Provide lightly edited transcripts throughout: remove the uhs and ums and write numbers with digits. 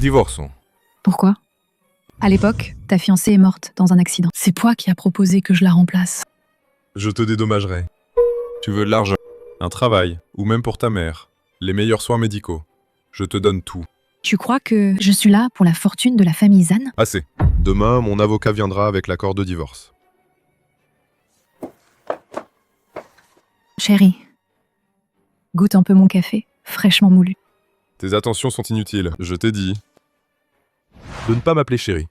Divorçons. Pourquoi? À l'époque, ta fiancée est morte dans un accident. C'est toi qui as proposé que je la remplace. Je te dédommagerai. Tu veux de l'argent, un travail, ou même pour ta mère, les meilleurs soins médicaux. Je te donne tout. Tu crois que je suis là pour la fortune de la famille Zan? Assez. Demain, mon avocat viendra avec l'accord de divorce. Chérie, goûte un peu mon café, fraîchement moulu. Tes attentions sont inutiles, je t'ai dit. De ne pas m'appeler chérie.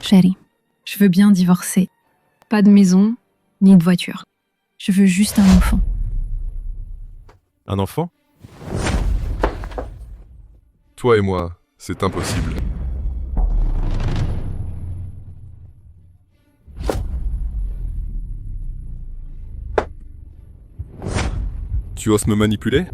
Chérie, je veux bien divorcer. Pas de maison, ni de voiture. Je veux juste un enfant. Un enfant? Toi et moi, c'est impossible. Tu oses me manipuler?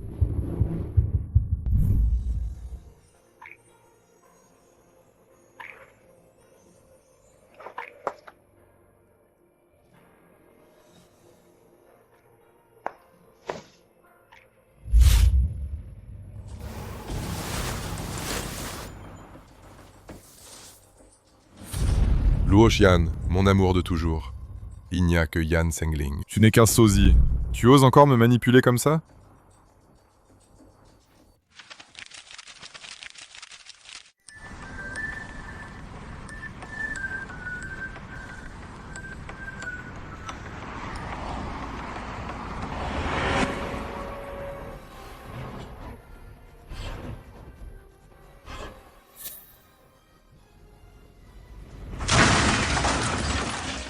Luo Xian, mon amour de toujours. Il n'y a que Yan Sengling. Tu n'es qu'un sosie. Tu oses encore me manipuler comme ça?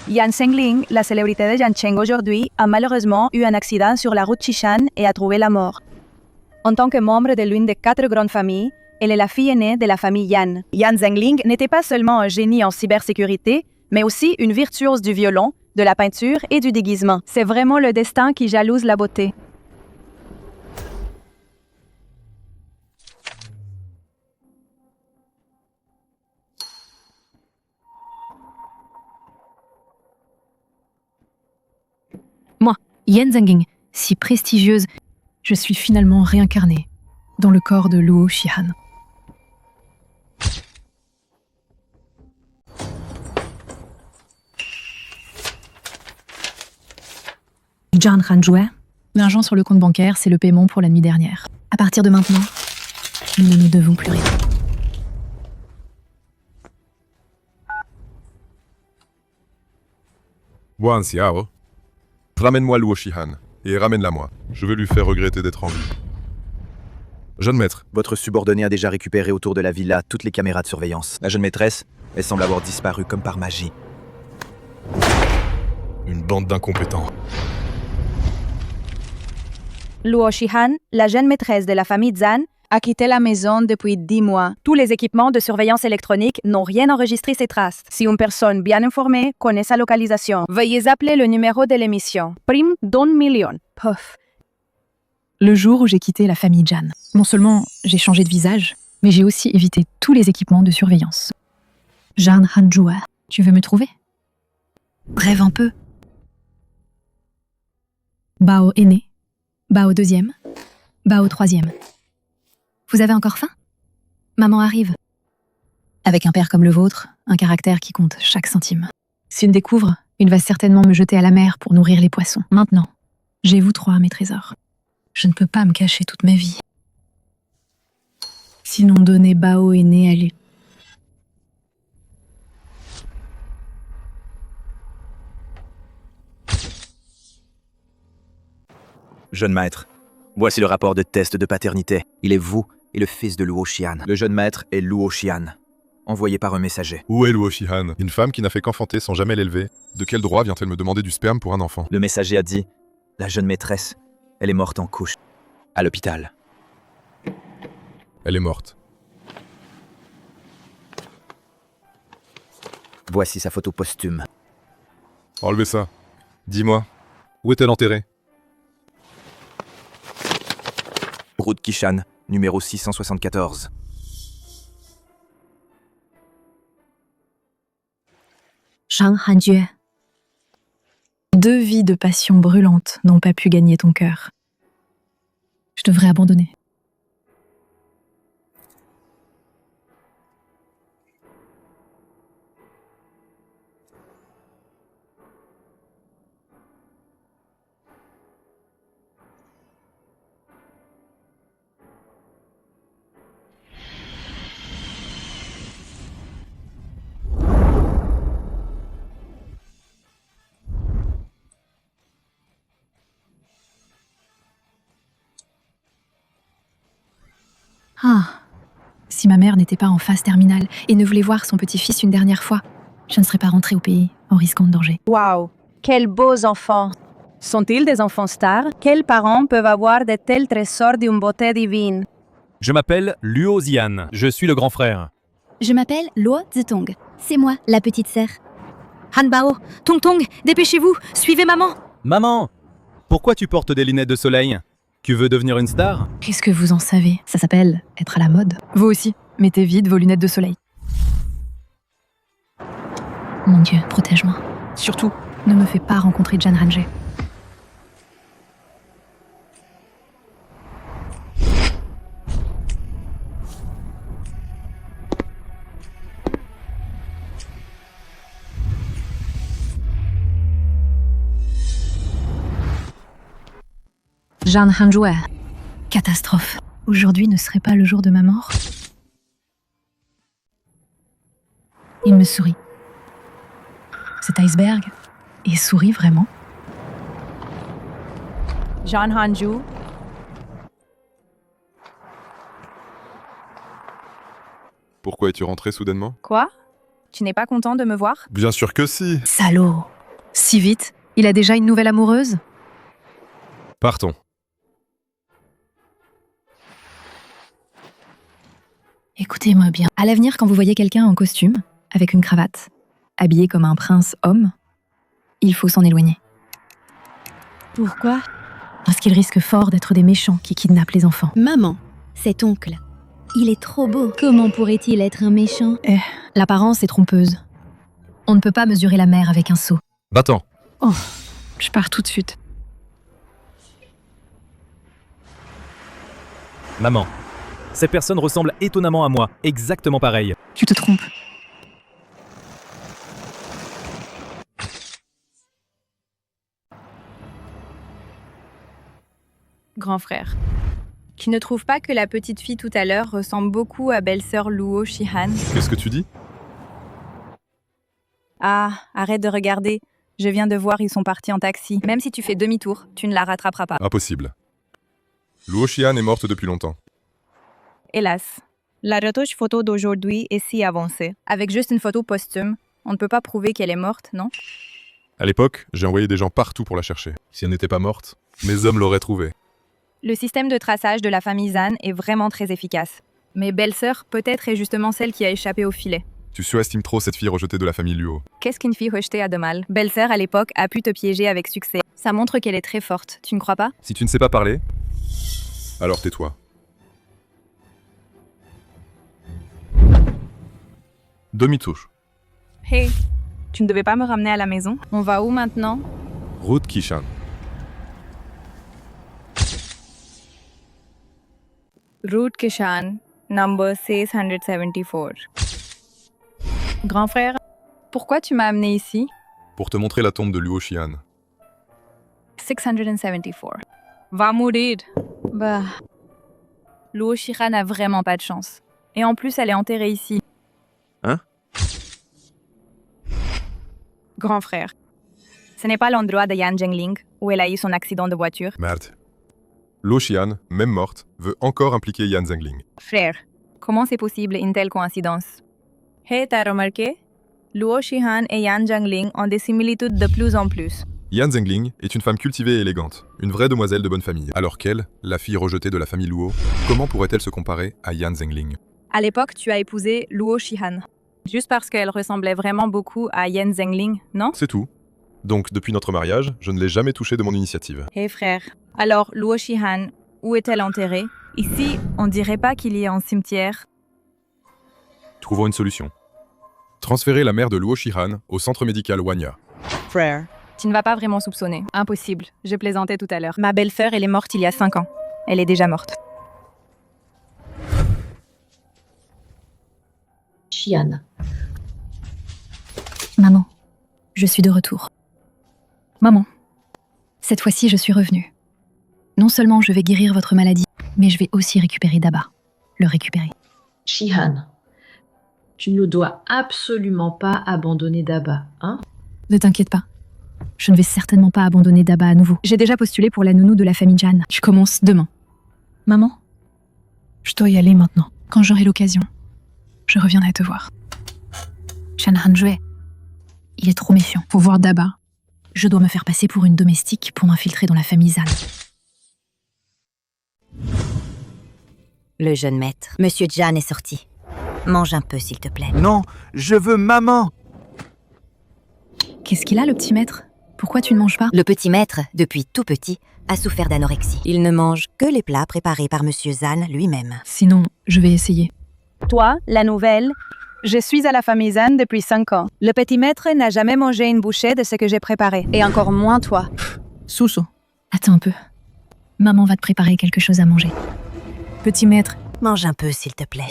Yan Sengling, la célébrité de Yancheng aujourd'hui, a malheureusement eu un accident sur la route Chishan et a trouvé la mort. En tant que membre de l'une des 4 grandes familles, elle est la fille aînée de la famille Yan. Yan Sengling n'était pas seulement un génie en cybersécurité, mais aussi une virtuose du violon, de la peinture et du déguisement. C'est vraiment le destin qui jalouse la beauté. Moi, Yan Zhenging, si prestigieuse, je suis finalement réincarnée dans le corps de Luo Shihan. Zhang Hanjue, l'argent sur le compte bancaire, c'est le paiement pour la nuit dernière. À partir de maintenant, nous ne nous devons plus rien. Wan Xiao, ramène-moi Luo Shihan, et ramène-la moi. Je vais lui faire regretter d'être en vie. Jeune maître, Votre subordonné a déjà récupéré autour de la villa toutes les caméras de surveillance. La jeune maîtresse, elle semble avoir disparu comme par magie. une bande d'incompétents. Luo Shihan, la jeune maîtresse de la famille Zan, a quitté la maison depuis 10 mois. Tous les équipements de surveillance électronique n'ont rien enregistré ses traces. Si une personne bien informée connaît sa localisation, veuillez appeler le numéro de l'émission. Prime d'un million. Pouf. Le jour où j'ai quitté la famille Jan, non seulement j'ai changé de visage, mais j'ai aussi évité tous les équipements de surveillance. Zhang Hanjue, tu veux me trouver? Rêve un peu. Bao aîné, Bao deuxième, Bao troisième. Vous avez encore faim? Maman arrive. Avec un père comme le vôtre, un caractère qui compte chaque centime. Si une découvre, il va certainement me jeter à la mer pour nourrir les poissons. Maintenant, j'ai vous 3, mes trésors. Je ne peux pas me cacher toute ma vie. Sinon donner Bao aîné à lui. Jeune maître, voici le rapport de test de paternité. Il est vous et le fils de Luo Xian. Le jeune maître est Luo Xian, envoyé par un messager. Où est Luo Shihan? Une femme qui n'a fait qu'enfanter sans jamais l'élever. De quel droit vient-elle me demander du sperme pour un enfant? Le messager a dit, la jeune maîtresse, elle est morte en couche, à l'hôpital. Elle est morte. Voici sa photo posthume. Enlevez ça. Dis-moi, où est-elle enterrée? Route Kishan, numéro 674. Zhang Hanjue. 2 vies de passion brûlante n'ont pas pu gagner ton cœur. Je devrais abandonner. Ah, si ma mère n'était pas en phase terminale et ne voulait voir son petit-fils une dernière fois, je ne serais pas rentrée au pays en risquant de danger. Waouh, quels beaux enfants! Sont-ils des enfants stars? Quels parents peuvent avoir de tels trésors d'une beauté divine? Je m'appelle Luo Zian, je suis le grand frère. Je m'appelle Luo Zitong. C'est moi, la petite sœur. Hanbao, Tong Tong, dépêchez-vous, suivez maman! Maman, pourquoi tu portes des lunettes de soleil? Tu veux devenir une star? Qu'est-ce que vous en savez? Ça s'appelle être à la mode. Vous aussi, mettez vite vos lunettes de soleil. Mon Dieu, protège-moi. Surtout, ne me fais pas rencontrer Jan Ranjay. Jan Hanjue. Catastrophe. Aujourd'hui ne serait pas le jour de ma mort. Il me sourit. Cet iceberg et sourit vraiment. Jean Hanju, Pourquoi es-tu rentré soudainement? quoi? Tu n'es pas content de me voir? Bien sûr que si. Salaud. Si vite? Il a déjà une nouvelle amoureuse? Partons. Écoutez-moi bien. À l'avenir, quand vous voyez quelqu'un en costume, avec une cravate, habillé comme un prince homme, il faut s'en éloigner. Pourquoi? Parce qu'il risque fort d'être des méchants qui kidnappent les enfants. Maman, cet oncle. Il est trop beau. Comment pourrait-il être un méchant? L'apparence est trompeuse. On ne peut pas mesurer la mer avec un seau. Va-t'en. Je pars tout de suite. Maman, ces personnes ressemblent étonnamment à moi, exactement pareil. Tu te trompes. Grand frère. Tu ne trouves pas que la petite fille tout à l'heure ressemble beaucoup à belle-sœur Luo Shihan? Qu'est-ce que tu dis? Ah, arrête de regarder. Je viens de voir, ils sont partis en taxi. Même si tu fais demi-tour, tu ne la rattraperas pas. Impossible. Luo Shihan est morte depuis longtemps. Hélas. La retouche photo d'aujourd'hui est si avancée. Avec juste une photo posthume, on ne peut pas prouver qu'elle est morte, non? À l'époque, j'ai envoyé des gens partout pour la chercher. Si elle n'était pas morte, mes hommes l'auraient trouvée. Le système de traçage de la famille Zan est vraiment très efficace. Mais belle-sœur, peut-être, est justement celle qui a échappé au filet. Tu surestimes trop cette fille rejetée de la famille Luo. Qu'est-ce qu'une fille rejetée a de mal? Belle-sœur, à l'époque, a pu te piéger avec succès. Ça montre qu'elle est très forte, tu ne crois pas? Si tu ne sais pas parler, alors tais-toi. Demi-touche. Hey, tu ne devais pas me ramener à la maison? On va où maintenant? Route Kishan. Route Kishan, number 674. Grand frère, pourquoi tu m'as amené ici? Pour te montrer la tombe de Luo Shihan. 674. Va mourir. Bah. Luo Shihan n'a vraiment pas de chance. Et en plus, elle est enterrée ici. Hein? Grand frère. Ce n'est pas l'endroit de Yan Zhengling où elle a eu son accident de voiture. Merde. Luo Shihan, même morte, veut encore impliquer Yan Zhengling. Frère, comment c'est possible une telle coïncidence? Hey, t'as remarqué? Luo Shihan et Yan Zhengling ont des similitudes de plus en plus. Yan Zhengling est une femme cultivée et élégante, une vraie demoiselle de bonne famille. Alors qu'elle, la fille rejetée de la famille Luo, comment pourrait-elle se comparer à Yan Zhengling? À l'époque, tu as épousé Luo Shihan. Juste parce qu'elle ressemblait vraiment beaucoup à Yan Zhengling, non? C'est tout. Donc, depuis notre mariage, je ne l'ai jamais touchée de mon initiative. Hé frère. Alors, Luo Shihan, où est-elle enterrée? Ici, on dirait pas qu'il y ait un cimetière. Trouvons une solution. Transférer la mère de Luo Shihan au centre médical Wanya. Frère, Tu ne vas pas vraiment soupçonner. Impossible. Je plaisantais tout à l'heure. Ma belle-sœur, elle est morte il y a 5 ans. Elle est déjà morte. Shihan. Maman, je suis de retour. Maman, cette fois-ci, je suis revenue. Non seulement je vais guérir votre maladie, mais je vais aussi récupérer Daba. Le récupérer. Shihan, tu ne dois absolument pas abandonner Daba, hein? Ne t'inquiète pas. Je ne vais certainement pas abandonner Daba à nouveau. J'ai déjà postulé pour la nounou de la famille Jan. Je commence demain. Maman, je dois y aller maintenant. Quand j'aurai l'occasion, je reviendrai te voir. Chan Hanjue, il est trop méfiant. Pour voir Daba, je dois me faire passer pour une domestique pour m'infiltrer dans la famille Zan. Le jeune maître. Monsieur Jan est sorti. Mange un peu, s'il te plaît. Non, je veux maman. Qu'est-ce qu'il a, le petit maître? Pourquoi tu ne manges pas? Le petit maître, depuis tout petit, a souffert d'anorexie. Il ne mange que les plats préparés par Monsieur Zan lui-même. Sinon, je vais essayer. Toi, la nouvelle, je suis à la famille Zan depuis 5 ans. Le petit maître n'a jamais mangé une bouchée de ce que j'ai préparé. Et encore moins toi. Sousso. Attends un peu. Maman va te préparer quelque chose à manger. Petit maître, Mange un peu, s'il te plaît.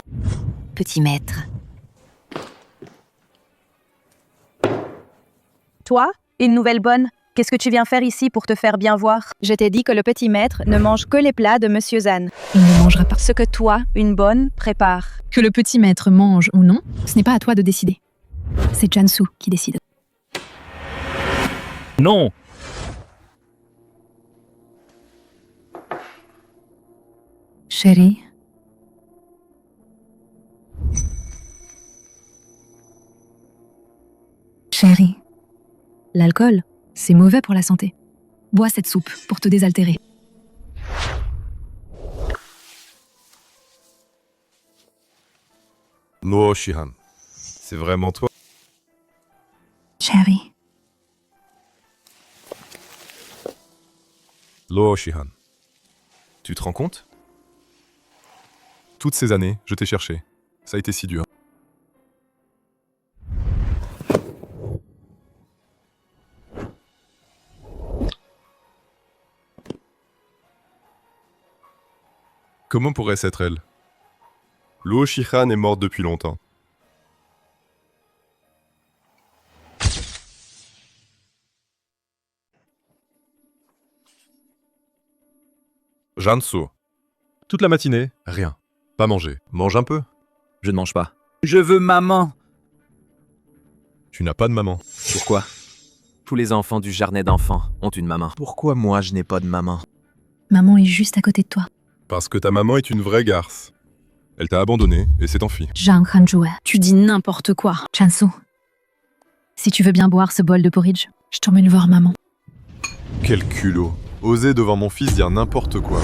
Petit maître. Toi, une nouvelle bonne, qu'est-ce que tu viens faire ici pour te faire bien voir? Je t'ai dit que le petit maître ne mange que les plats de Monsieur Zan. il ne mangera pas. Ce que toi, une bonne, prépare. Que le petit maître mange ou non, ce n'est pas à toi de décider. C'est Jansu qui décide. Non. Chérie. Chérie. L'alcool, c'est mauvais pour la santé. Bois cette soupe pour te désaltérer. Luo Shihan, c'est vraiment toi? Chérie. Luo Shihan, tu te rends compte? Toutes ces années, je t'ai cherché. Ça a été si dur. Comment pourrait-ce être elle? Luo Shihan est morte depuis longtemps. Jansu. Toute la matinée, rien. Pas manger. Mange un peu. Je ne mange pas. Je veux maman. Tu n'as pas de maman. Pourquoi? Tous les enfants du jardin d'enfants ont une maman. Pourquoi moi je n'ai pas de maman? Maman est juste à côté de toi. Parce que ta maman est une vraie garce. Elle t'a abandonné et s'est enfuie. Zhang Hanjue, tu dis n'importe quoi. Chansu, si tu veux bien boire ce bol de porridge, je t'emmène voir maman. Quel culot. Oser devant mon fils dire n'importe quoi.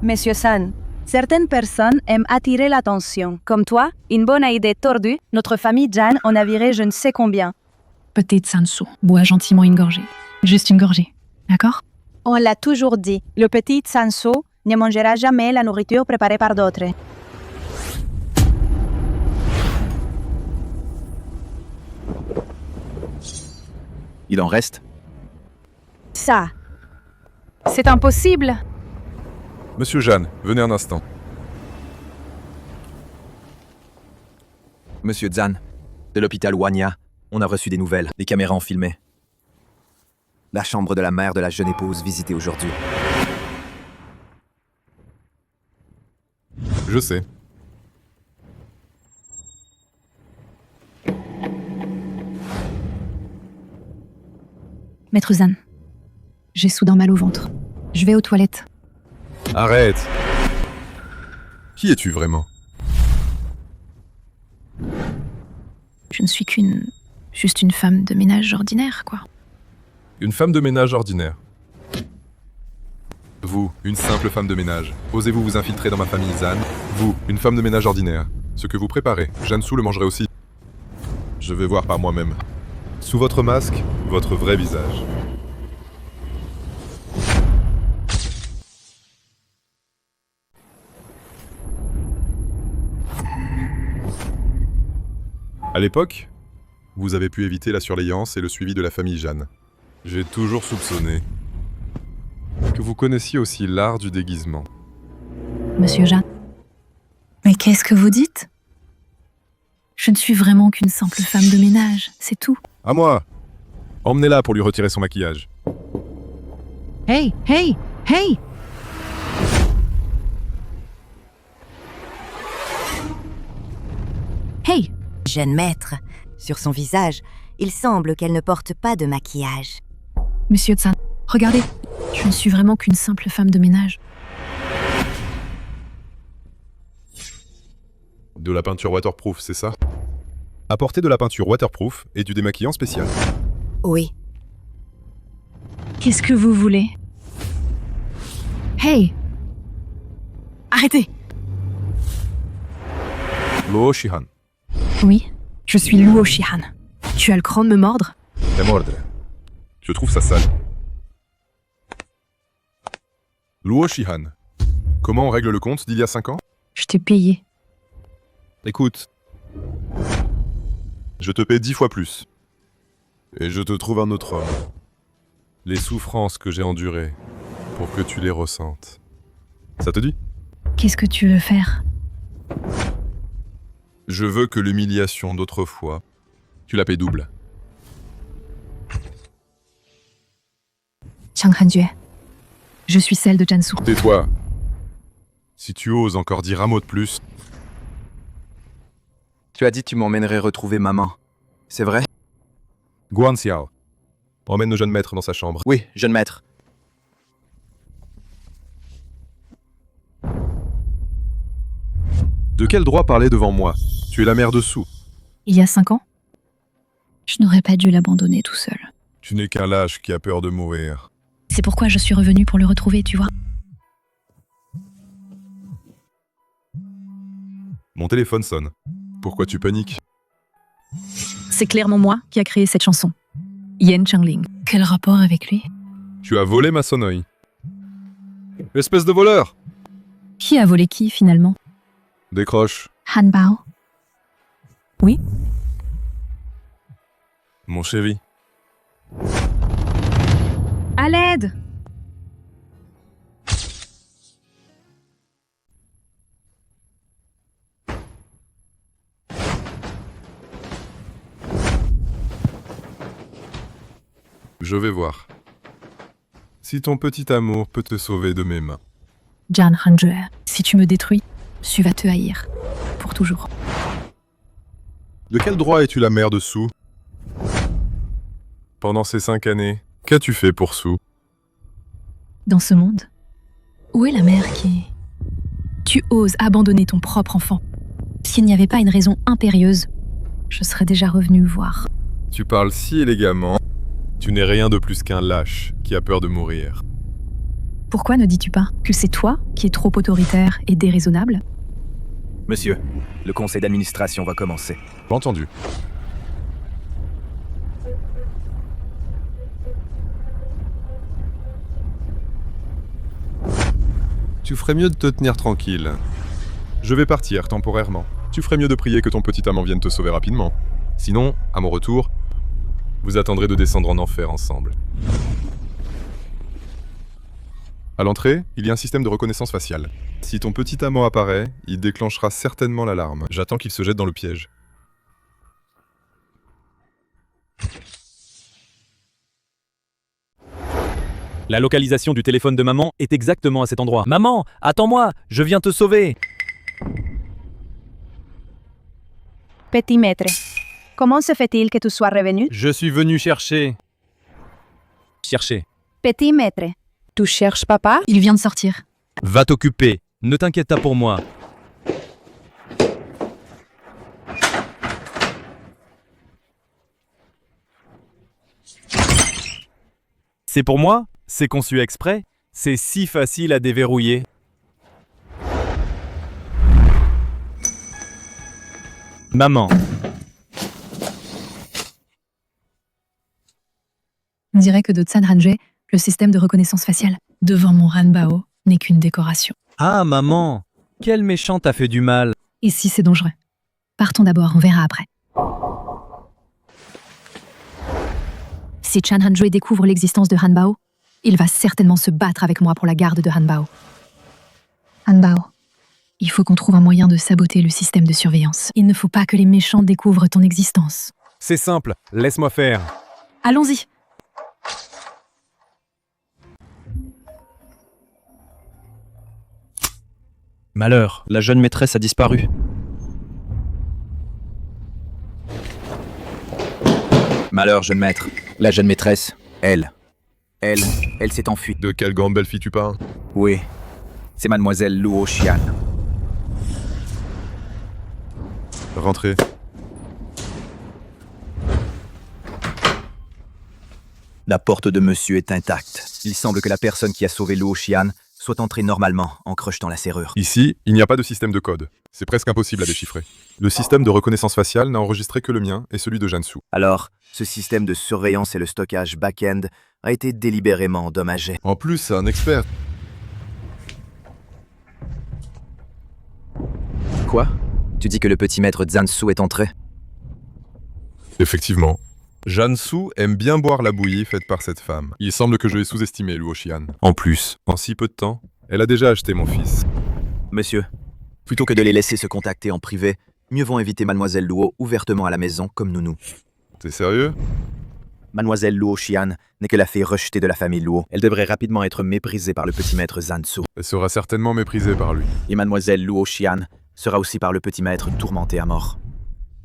Monsieur San, certaines personnes aiment attirer l'attention. Comme toi, une bonne idée tordue, notre famille Jan en a viré je ne sais combien. Petite Sansu, bois gentiment une gorgée. Juste une gorgée, d'accord? On l'a toujours dit, le petit Sanso ne mangera jamais la nourriture préparée par d'autres. Il en reste? Ça, c'est impossible. Monsieur Jeanne, venez un instant. Monsieur Zan, de l'hôpital Wanya, on a reçu des nouvelles. Les caméras ont filmé. La chambre de la mère de la jeune épouse visitée aujourd'hui. Je sais. Maître Zan, j'ai soudain mal au ventre. Je vais aux toilettes. Arrête. Qui es-tu vraiment? Je ne suis juste une femme de ménage ordinaire, quoi. Une femme de ménage ordinaire. Vous, une simple femme de ménage, osez-vous vous infiltrer dans ma famille Zan? Vous, une femme de ménage ordinaire. Ce que vous préparez, Jansu le mangerait aussi. Je vais voir par moi-même. Sous votre masque, votre vrai visage. À l'époque, vous avez pu éviter la surveillance et le suivi de la famille Jeanne. J'ai toujours soupçonné que vous connaissiez aussi l'art du déguisement. Monsieur Jeanne. Mais qu'est-ce que vous dites? Je ne suis vraiment qu'une simple femme de ménage, c'est tout. À moi! Emmenez-la pour lui retirer son maquillage. Hey, hey, hey! Hey! Jeune maître, sur son visage, il semble qu'elle ne porte pas de maquillage. Monsieur Tsan, regardez, je ne suis vraiment qu'une simple femme de ménage. De la peinture waterproof, c'est ça? Apportez de la peinture waterproof et du démaquillant spécial. Oui, Qu'est-ce que vous voulez? Hey! Arrêtez! Luo Shihan. Oui, je suis Luo Shihan. Tu as le cran de me mordre? Te mordre. Je trouve ça sale. Luo Shihan. Comment on règle le compte d'il y a 5 ans? Je t'ai payé. Écoute. Je te paie 10 fois plus. Et je te trouve un autre homme. Les souffrances que j'ai endurées pour que tu les ressentes. Ça te dit? Qu'est-ce que tu veux faire? Je veux que l'humiliation d'autrefois, tu la paies double. Chang Hanjue. Je suis celle de Jansu. Tais-toi. Si tu oses encore dire un mot de plus, Tu as dit que tu m'emmènerais retrouver maman. C'est vrai? Guan Xiao. Emmène nos jeunes maîtres dans sa chambre. Oui, jeune maître. De quel droit parler devant moi? Tu es la mère de Su. Il y a 5 ans? Je n'aurais pas dû l'abandonner tout seul. Tu n'es qu'un lâche qui a peur de mourir. C'est pourquoi je suis revenue pour le retrouver, tu vois. Mon téléphone sonne. Pourquoi tu paniques? C'est clairement moi qui a créé cette chanson. Yen Changling. Quel rapport avec lui? Tu as volé ma sonnerie. Espèce de voleur! Qui a volé qui, finalement? Décroche. Han Bao. Oui? Mon chéri. À l'aide! Je vais voir. Si ton petit amour peut te sauver de mes mains. Jan Hanjue, si tu me détruis, Su va te haïr. Pour toujours. De quel droit es-tu la mère de Su? Pendant ces 5 années, qu'as-tu fait pour Su? Dans ce monde, où est la mère qui... Tu oses abandonner ton propre enfant. S'il n'y avait pas une raison impérieuse, je serais déjà revenue voir. Tu parles si élégamment. Tu n'es rien de plus qu'un lâche qui a peur de mourir. Pourquoi ne dis-tu pas que c'est toi qui es trop autoritaire et déraisonnable? Monsieur, le conseil d'administration va commencer. Entendu. Tu ferais mieux de te tenir tranquille. Je vais partir temporairement. Tu ferais mieux de prier que ton petit amant vienne te sauver rapidement. Sinon, à mon retour, vous attendrez de descendre en enfer ensemble. À l'entrée, il y a un système de reconnaissance faciale. Si ton petit amant apparaît, il déclenchera certainement l'alarme. J'attends qu'il se jette dans le piège. La localisation du téléphone de maman est exactement à cet endroit. Maman, attends-moi, je viens te sauver. Petit maître, comment se fait-il que tu sois revenu? Je suis venu chercher. Petit maître, tu cherches papa? Il vient de sortir. Va t'occuper. Ne t'inquiète pas pour moi. C'est pour moi? C'est conçu exprès? C'est si facile à déverrouiller. Maman, On dirait que de Tsan Hanjue, le système de reconnaissance faciale, devant mon Ranbao, n'est qu'une décoration. ah maman, quel méchant t'a fait du mal. Ici, c'est dangereux. Partons d'abord, on verra après. Si Chan Hanjue découvre l'existence de Hanbao, il va certainement se battre avec moi pour la garde de Hanbao. Hanbao, il faut qu'on trouve un moyen de saboter le système de surveillance. Il ne faut pas que les méchants découvrent ton existence. C'est simple, laisse-moi faire. Allons-y. Malheur, la jeune maîtresse a disparu. Malheur, jeune maître. La jeune maîtresse, elle s'est enfuie. De quelle grande belle fille tu parles? Oui, c'est mademoiselle Luo Xian. Rentrez. La porte de monsieur est intacte. Il semble que la personne qui a sauvé Luo Xian soit entrée normalement en crochetant la serrure. Ici, il n'y a pas de système de code. C'est presque impossible à déchiffrer. Le système de reconnaissance faciale n'a enregistré que le mien et celui de Jansu. Alors, ce système de surveillance et le stockage back-end a été délibérément endommagé. En plus, c'est un expert. Quoi? Tu dis que le petit maître Zansu est entré? Effectivement. Jansu aime bien boire la bouillie faite par cette femme. Il semble que je l'ai sous-estimé, Luo Xian. En plus, en si peu de temps, elle a déjà acheté mon fils. Monsieur, plutôt que de les laisser se contacter en privé, mieux vaut inviter mademoiselle Luo ouvertement à la maison comme nounou. T'es sérieux? Mademoiselle Luo Xian n'est que la fille rejetée de la famille Luo. Elle devrait rapidement être méprisée par le petit maître Zansu. Elle sera certainement méprisée par lui. Et mademoiselle Luo Xian sera aussi par le petit maître tourmenté à mort.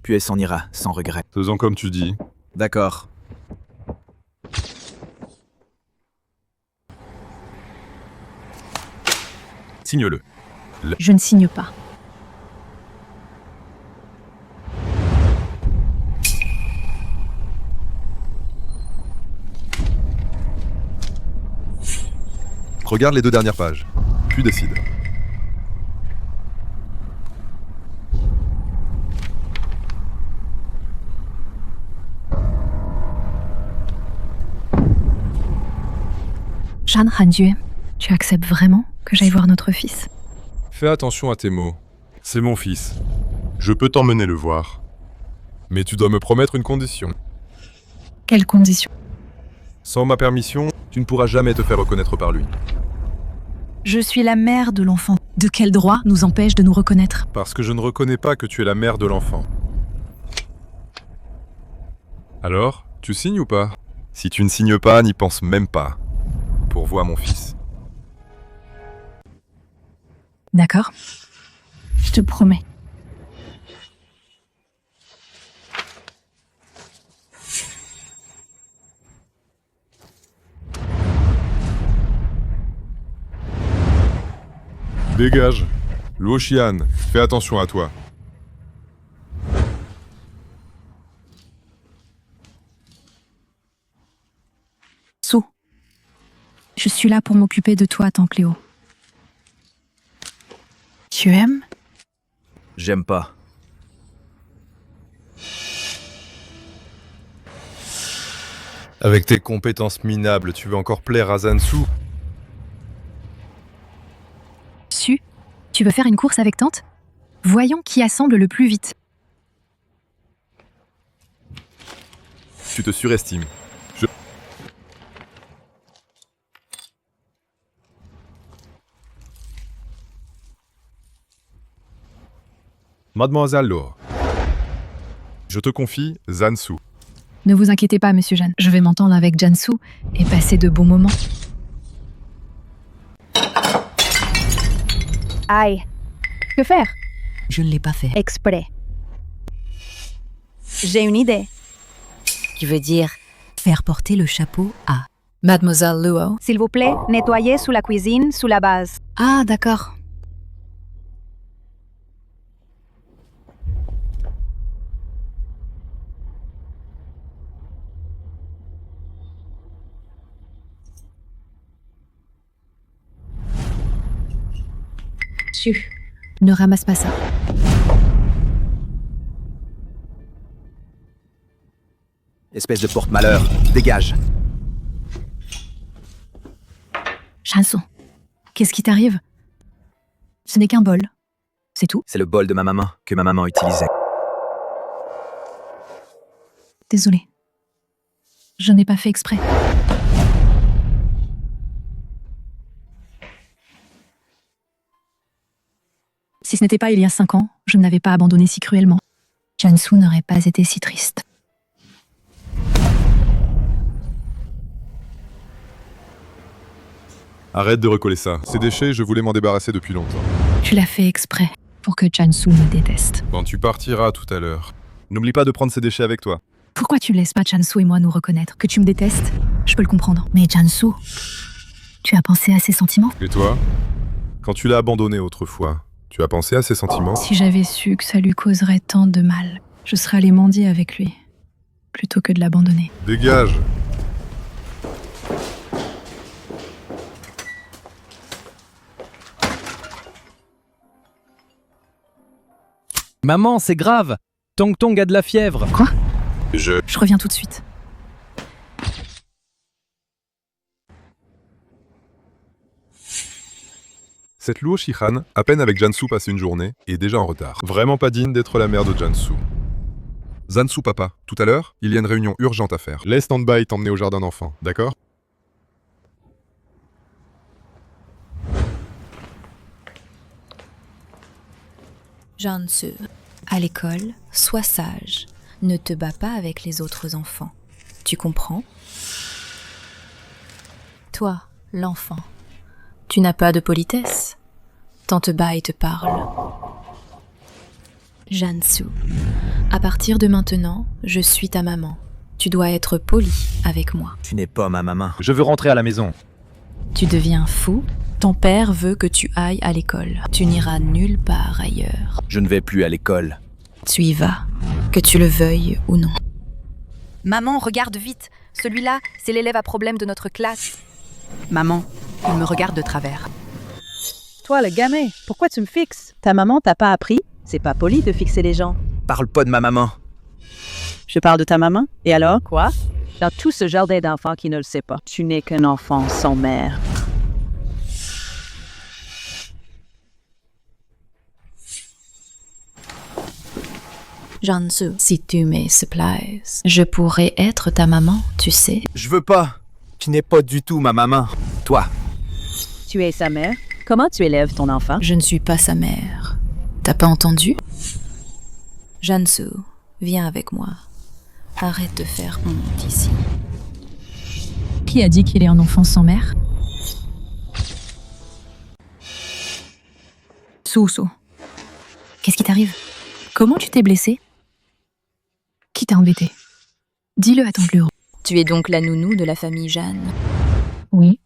Puis elle s'en ira sans regret. Faisons comme tu dis. D'accord. Signe-le. Je ne signe pas. Regarde les 2 dernières pages, puis décide. Chan Hanjue, tu acceptes vraiment que j'aille voir notre fils? Fais attention à tes mots. C'est mon fils. Je peux t'emmener le voir. Mais tu dois me promettre une condition. Quelles conditions? Sans ma permission, tu ne pourras jamais te faire reconnaître par lui. Je suis la mère de l'enfant. De quel droit nous empêche de nous reconnaître? Parce que je ne reconnais pas que tu es la mère de l'enfant. Alors, tu signes ou pas? Si tu ne signes pas, n'y pense même pas. Pourvois mon fils. D'accord. Je te promets. Dégage. Luo Xian, fais attention à toi. Su, je suis là pour m'occuper de toi, tant Cléo. Tu aimes? J'aime pas. Avec tes compétences minables, tu veux encore plaire à Zansu? Su, tu veux faire une course avec tante? Voyons qui assemble le plus vite. Tu te surestimes. Mademoiselle Luo, je te confie Zansu. Ne vous inquiétez pas, monsieur Jeanne. Je vais m'entendre avec Jansu et passer de bons moments. Aïe. Que faire? Je ne l'ai pas fait. Exprès. J'ai une idée. Qui veut dire faire porter le chapeau à. Mademoiselle Luo. S'il vous plaît, nettoyez sous la cuisine, sous la base. Ah, d'accord. Su, ne ramasse pas ça. Espèce de porte-malheur, dégage. Chanson, qu'est-ce qui t'arrive? Ce n'est qu'un bol. C'est tout? C'est le bol de ma maman que ma maman utilisait. Désolée. Je n'ai pas fait exprès. Si ce n'était pas il y a 5 ans, je ne l'avais pas abandonné si cruellement. Jansu n'aurait pas été si triste. Arrête de recoller ça. Ces déchets, je voulais m'en débarrasser depuis longtemps. Tu l'as fait exprès pour que Jansu me déteste. Quand tu partiras tout à l'heure, n'oublie pas de prendre ces déchets avec toi. Pourquoi tu laisses pas Jansu et moi nous reconnaître? Que tu me détestes, je peux le comprendre. Mais Jansu, tu as pensé à ses sentiments? Et toi? Quand tu l'as abandonné autrefois, tu as pensé à ses sentiments? Si j'avais su que ça lui causerait tant de mal, je serais allée mendier avec lui, plutôt que de l'abandonner. Dégage! Maman, c'est grave. Tong Tong a de la fièvre. Quoi? Je... Je reviens tout de suite. Cette Luo Shihan, à peine avec Jansu passé une journée, est déjà en retard. Vraiment pas digne d'être la mère de Jansu. Jansu papa, tout à l'heure, il y a une réunion urgente à faire. Laisse Stand-by t'emmener au jardin d'enfants, d'accord? Jansu, à l'école, sois sage. Ne te bats pas avec les autres enfants. Tu comprends? Toi, l'enfant, tu n'as pas de politesse. Tante Bai te parle. Jansu, à partir de maintenant, je suis ta maman. Tu dois être poli avec moi. Tu n'es pas ma maman. Je veux rentrer à la maison. Tu deviens fou. Ton père veut que tu ailles à l'école. Tu n'iras nulle part ailleurs. Je ne vais plus à l'école. Tu y vas, que tu le veuilles ou non. Maman, regarde vite. Celui-là, c'est l'élève à problème de notre classe. Maman, il me regarde de travers. Toi, le gamin, pourquoi tu me fixes? Ta maman t'a pas appris? C'est pas poli de fixer les gens. Parle pas de ma maman. Je parle de ta maman? Et alors? Quoi? Dans tout ce jardin d'enfants qui ne le sait pas, tu n'es qu'un enfant sans mère. Jansu, si tu me supplies, je pourrais être ta maman, tu sais. Je veux pas. Tu n'es pas du tout ma maman. Toi. Tu es sa mère? Comment tu élèves ton enfant? Je ne suis pas sa mère. T'as pas entendu? Jansu, viens avec moi. Arrête de faire honte ici. Qui a dit qu'il est un enfant sans mère? Susu, qu'est-ce qui t'arrive? Comment tu t'es blessé? Qui t'a embêté? Dis-le à ton bureau. Tu es donc la nounou de la famille Jeanne. Oui.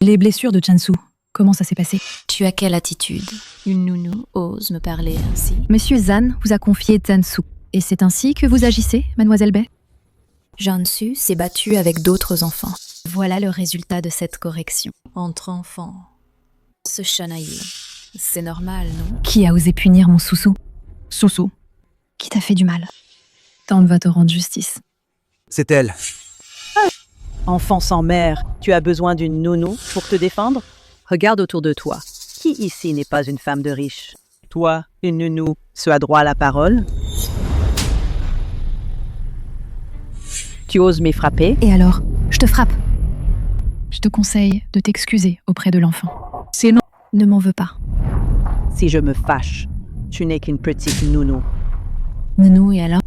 Les blessures de Jansu, comment ça s'est passé? Tu as quelle attitude? Une nounou ose me parler ainsi? Monsieur Zan vous a confié Jansu. Et c'est ainsi que vous agissez, mademoiselle Bai? Jansu s'est battue avec d'autres enfants. Voilà le résultat de cette correction. Entre enfants, se chamailler. C'est normal, non? Qui a osé punir mon Susu? Susu, qui t'a fait du mal? Tante va te rendre justice. C'est elle. Enfant sans mère, tu as besoin d'une nounou pour te défendre? Regarde autour de toi. Qui ici n'est pas une femme de riche? Toi, une nounou, tu as droit à la parole? Tu oses me frapper? Et alors, je te frappe. Je te conseille de t'excuser auprès de l'enfant. Sinon, ne m'en veux pas. Si je me fâche, tu n'es qu'une petite nounou. Nounou, et alors?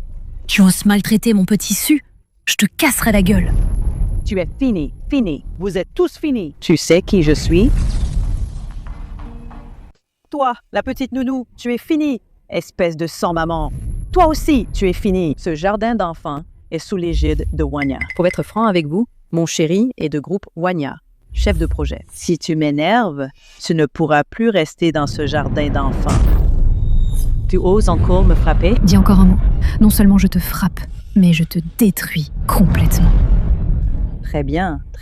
Tu oses maltraiter mon petit Su? Je te casserai la gueule. Tu es fini, fini. Vous êtes tous finis. Tu sais qui je suis? Toi, la petite nounou, tu es fini. Espèce de sans-maman. Toi aussi, tu es fini. Ce jardin d'enfants est sous l'égide de Wanya. Pour être franc avec vous, mon chéri est de groupe Wanya, chef de projet. Si tu m'énerves, tu ne pourras plus rester dans ce jardin d'enfants. Tu oses encore me frapper? Dis encore un mot. Non seulement je te frappe, mais je te détruis complètement. Très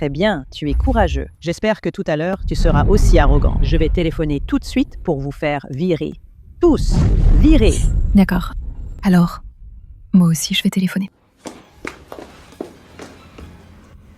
bien, tu es courageux. J'espère que tout à l'heure, tu seras aussi arrogant. Je vais téléphoner tout de suite pour vous faire virer. Tous, virer. D'accord. Alors, moi aussi je vais téléphoner.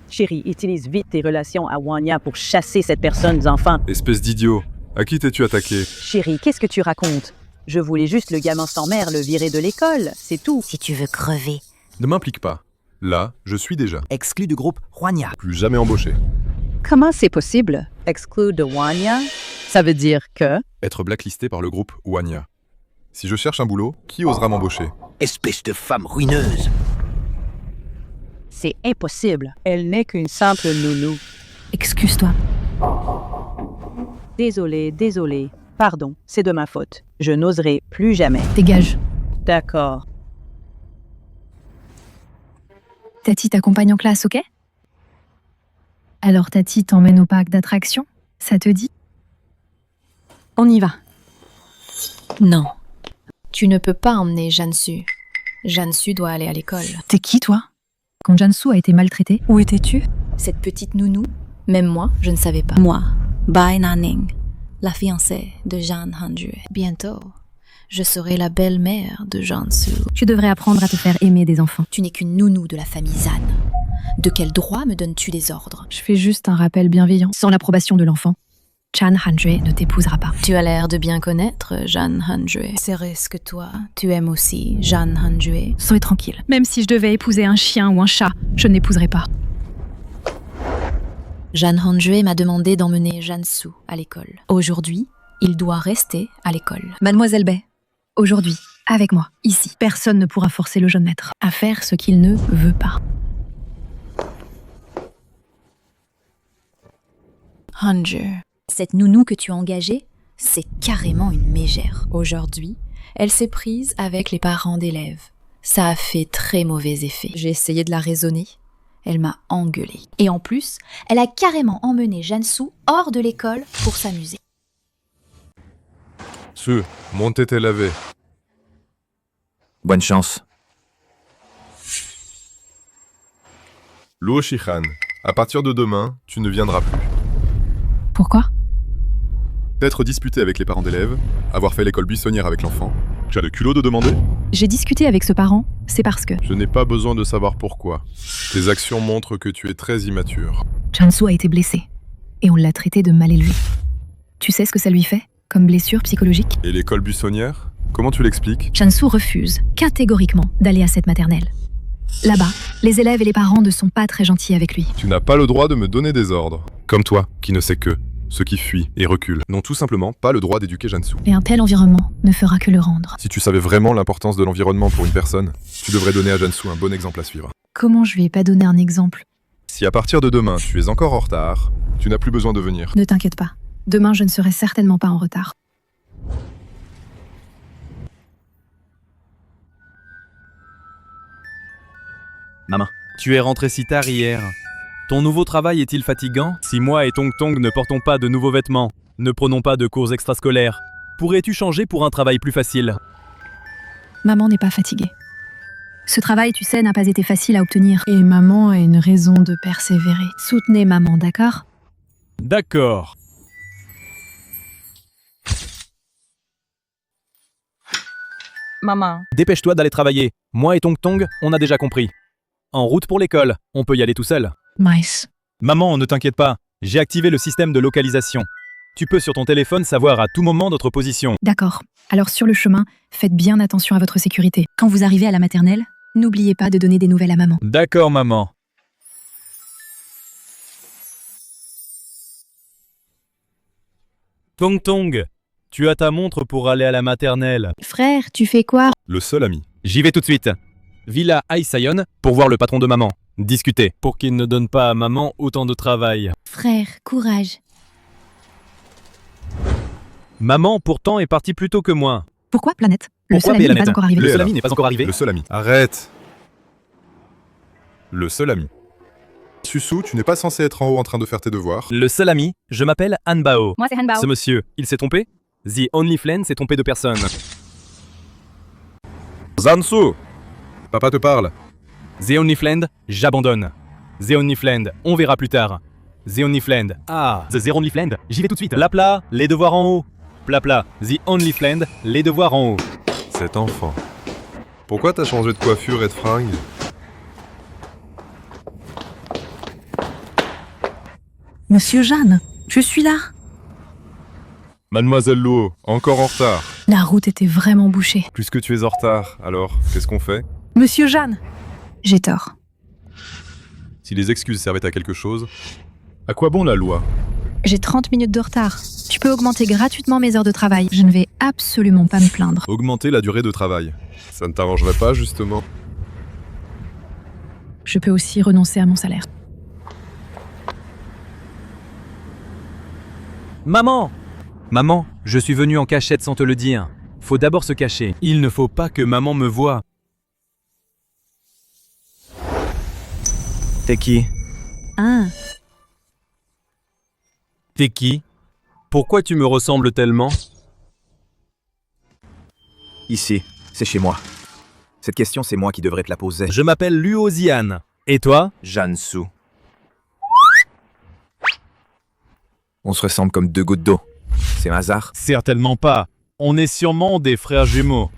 Chérie, utilise vite tes relations à Wanya pour chasser cette personne des enfants. Espèce d'idiot. À qui t'es-tu attaqué? Chérie, qu'est-ce que tu racontes? Je voulais juste le gamin sans mère le virer de l'école, c'est tout. Si tu veux crever. Ne m'implique pas. Là, je suis déjà. Exclu du groupe Huanya. Plus jamais embauché. Comment c'est possible? Exclu de Wanya? Ça veut dire que... Être blacklisté par le groupe Wanya. Si je cherche un boulot, qui osera m'embaucher? Espèce de femme ruineuse. C'est impossible. Elle n'est qu'une simple nounou. Excuse-toi. Désolé. Pardon, c'est de ma faute. Je n'oserai plus jamais. Dégage. D'accord. Tati t'accompagne en classe, ok? Alors Tati t'emmène au parc d'attractions? Ça te dit? On y va. Non. Tu ne peux pas emmener Jansu. Jansu doit aller à l'école. T'es qui, toi? Quand Jansu a été maltraitée, où étais-tu? Cette petite nounou, même moi, je ne savais pas. Moi, Bai Naning. La fiancée de Jan Hanjue. Bientôt, je serai la belle-mère de Jansu. Tu devrais apprendre à te faire aimer des enfants. Tu n'es qu'une nounou de la famille Zan. De quel droit me donnes-tu des ordres? Je fais juste un rappel bienveillant. Sans l'approbation de l'enfant, Chan Hanjue ne t'épousera pas. Tu as l'air de bien connaître Jan Hanjue. Serait-ce que toi, tu aimes aussi Jan Hanjue? Sois tranquille. Même si je devais épouser un chien ou un chat, je ne l'épouserai pas. Jan Hanjue m'a demandé d'emmener Jansu à l'école. Aujourd'hui, il doit rester à l'école. Mademoiselle Bay, aujourd'hui, avec moi, ici, personne ne pourra forcer le jeune maître à faire ce qu'il ne veut pas. Hanjue. Cette nounou que tu as engagée, c'est carrément une mégère. Aujourd'hui, elle s'est prise avec les parents d'élèves. Ça a fait très mauvais effet. J'ai essayé de la raisonner. Elle m'a engueulée. Et en plus, elle a carrément emmené Jansu hors de l'école pour s'amuser. Mon tête est lavé. Bonne chance. Luo Shihan, à partir de demain, tu ne viendras plus. Pourquoi? T'être disputé avec les parents d'élèves, avoir fait l'école buissonnière avec l'enfant. Tu as le culot de demander? J'ai discuté avec ce parent, c'est parce que... Je n'ai pas besoin de savoir pourquoi. Tes actions montrent que tu es très immature. Jansu a été blessé, et on l'a traité de mal élevé. Tu sais ce que ça lui fait, comme blessure psychologique? Et l'école buissonnière? Comment tu l'expliques? Jansu refuse, catégoriquement, d'aller à cette maternelle. Là-bas, les élèves et les parents ne sont pas très gentils avec lui. Tu n'as pas le droit de me donner des ordres. Comme toi, qui ne sais que. Ceux qui fuient et reculent n'ont tout simplement pas le droit d'éduquer Jansu. Et un tel environnement ne fera que le rendre. Si tu savais vraiment l'importance de l'environnement pour une personne, tu devrais donner à Jansu un bon exemple à suivre. Comment je lui ai pas donné un exemple? Si à partir de demain, tu es encore en retard, tu n'as plus besoin de venir. Ne t'inquiète pas. Demain, je ne serai certainement pas en retard. Maman. Tu es rentré si tard hier. Ton nouveau travail est-il fatigant? Si moi et Tong Tong ne portons pas de nouveaux vêtements, ne prenons pas de cours extrascolaires, pourrais-tu changer pour un travail plus facile? Maman n'est pas fatiguée. Ce travail, tu sais, n'a pas été facile à obtenir. Et maman a une raison de persévérer. Soutenez maman, d'accord? D'accord. Maman. Dépêche-toi d'aller travailler. Moi et Tong Tong, on a déjà compris. En route pour l'école, on peut y aller tout seul. Mice. Maman, ne t'inquiète pas, j'ai activé le système de localisation. Tu peux sur ton téléphone savoir à tout moment notre position. D'accord. Alors sur le chemin, faites bien attention à votre sécurité. Quand vous arrivez à la maternelle, n'oubliez pas de donner des nouvelles à maman. D'accord, maman. Tong Tong, tu as ta montre pour aller à la maternelle. Frère, tu fais quoi? Le seul ami. J'y vais tout de suite. Villa Aisayon pour voir le patron de maman. Discuter pour qu'il ne donne pas à maman autant de travail. Frère, courage. Maman, pourtant, est partie plus tôt que moi. Pourquoi, Planète? Le Pourquoi, seul ami n'est Planète? pas encore arrivé. Le seul Léla. ami n'est pas encore arrivé. Le seul ami. Arrête. Le seul ami. Susu, tu n'es pas censé être en haut en train de faire tes devoirs. Le seul ami, je m'appelle Hanbao. Moi, c'est Hanbao. Ce monsieur, il s'est trompé? The Only Flame s'est trompé de personne. Zansu! Papa te parle. The Only Flame, j'abandonne. The Only Flame, on verra plus tard. The Only Flame, The Only Flame, j'y vais tout de suite. Pla, les devoirs en haut. Pla, The Only Flame, les devoirs en haut. Cet enfant. Pourquoi t'as changé de coiffure et de fringues? Monsieur Jeanne, je suis là. Mademoiselle Luo, encore en retard. La route était vraiment bouchée. Puisque tu es en retard, alors, qu'est-ce qu'on fait? Monsieur Jeanne! J'ai tort. Si les excuses servaient à quelque chose, à quoi bon la loi? J'ai 30 minutes de retard. Tu peux augmenter gratuitement mes heures de travail. Je ne vais absolument pas me plaindre. Augmenter la durée de travail. Ça ne t'arrangerait pas, justement? Je peux aussi renoncer à mon salaire. Maman! Maman, je suis venu en cachette sans te le dire. Faut d'abord se cacher. Il ne faut pas que maman me voie. T'es qui? Ah, T'es qui? Pourquoi tu me ressembles tellement? Ici, c'est chez moi. Cette question, c'est moi qui devrais te la poser. Je m'appelle Luo Xian. Et toi? Jansu. On se ressemble comme deux gouttes d'eau. C'est un hasard? Certainement pas. On est sûrement des frères jumeaux.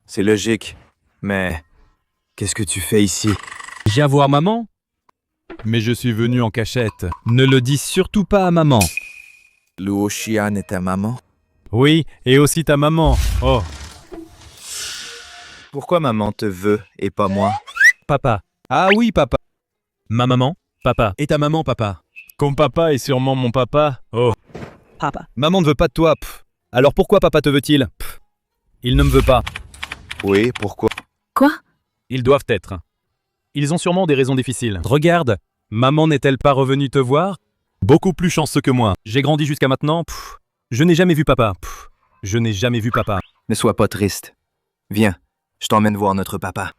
C'est logique. Mais qu'est-ce que tu fais ici? Viens voir maman? Mais je suis venu en cachette. Ne le dis surtout pas à maman. Luo Xian est ta maman? Oui, et aussi ta maman. Oh, Pourquoi maman te veut et pas moi? papa. Ah oui, papa. Ma maman, papa. Et ta maman, papa. Comme papa est sûrement mon papa. Oh. Papa. Maman ne veut pas de toi. Alors pourquoi papa te veut-il? Il ne me veut pas. Oui, pourquoi? quoi? Ils doivent être. Ils ont sûrement des raisons difficiles. Regarde, maman n'est-elle pas revenue te voir? Beaucoup plus chanceux que moi. J'ai grandi jusqu'à maintenant. Je n'ai jamais vu papa. Je n'ai jamais vu papa. Ne sois pas triste. Viens, je t'emmène voir notre papa.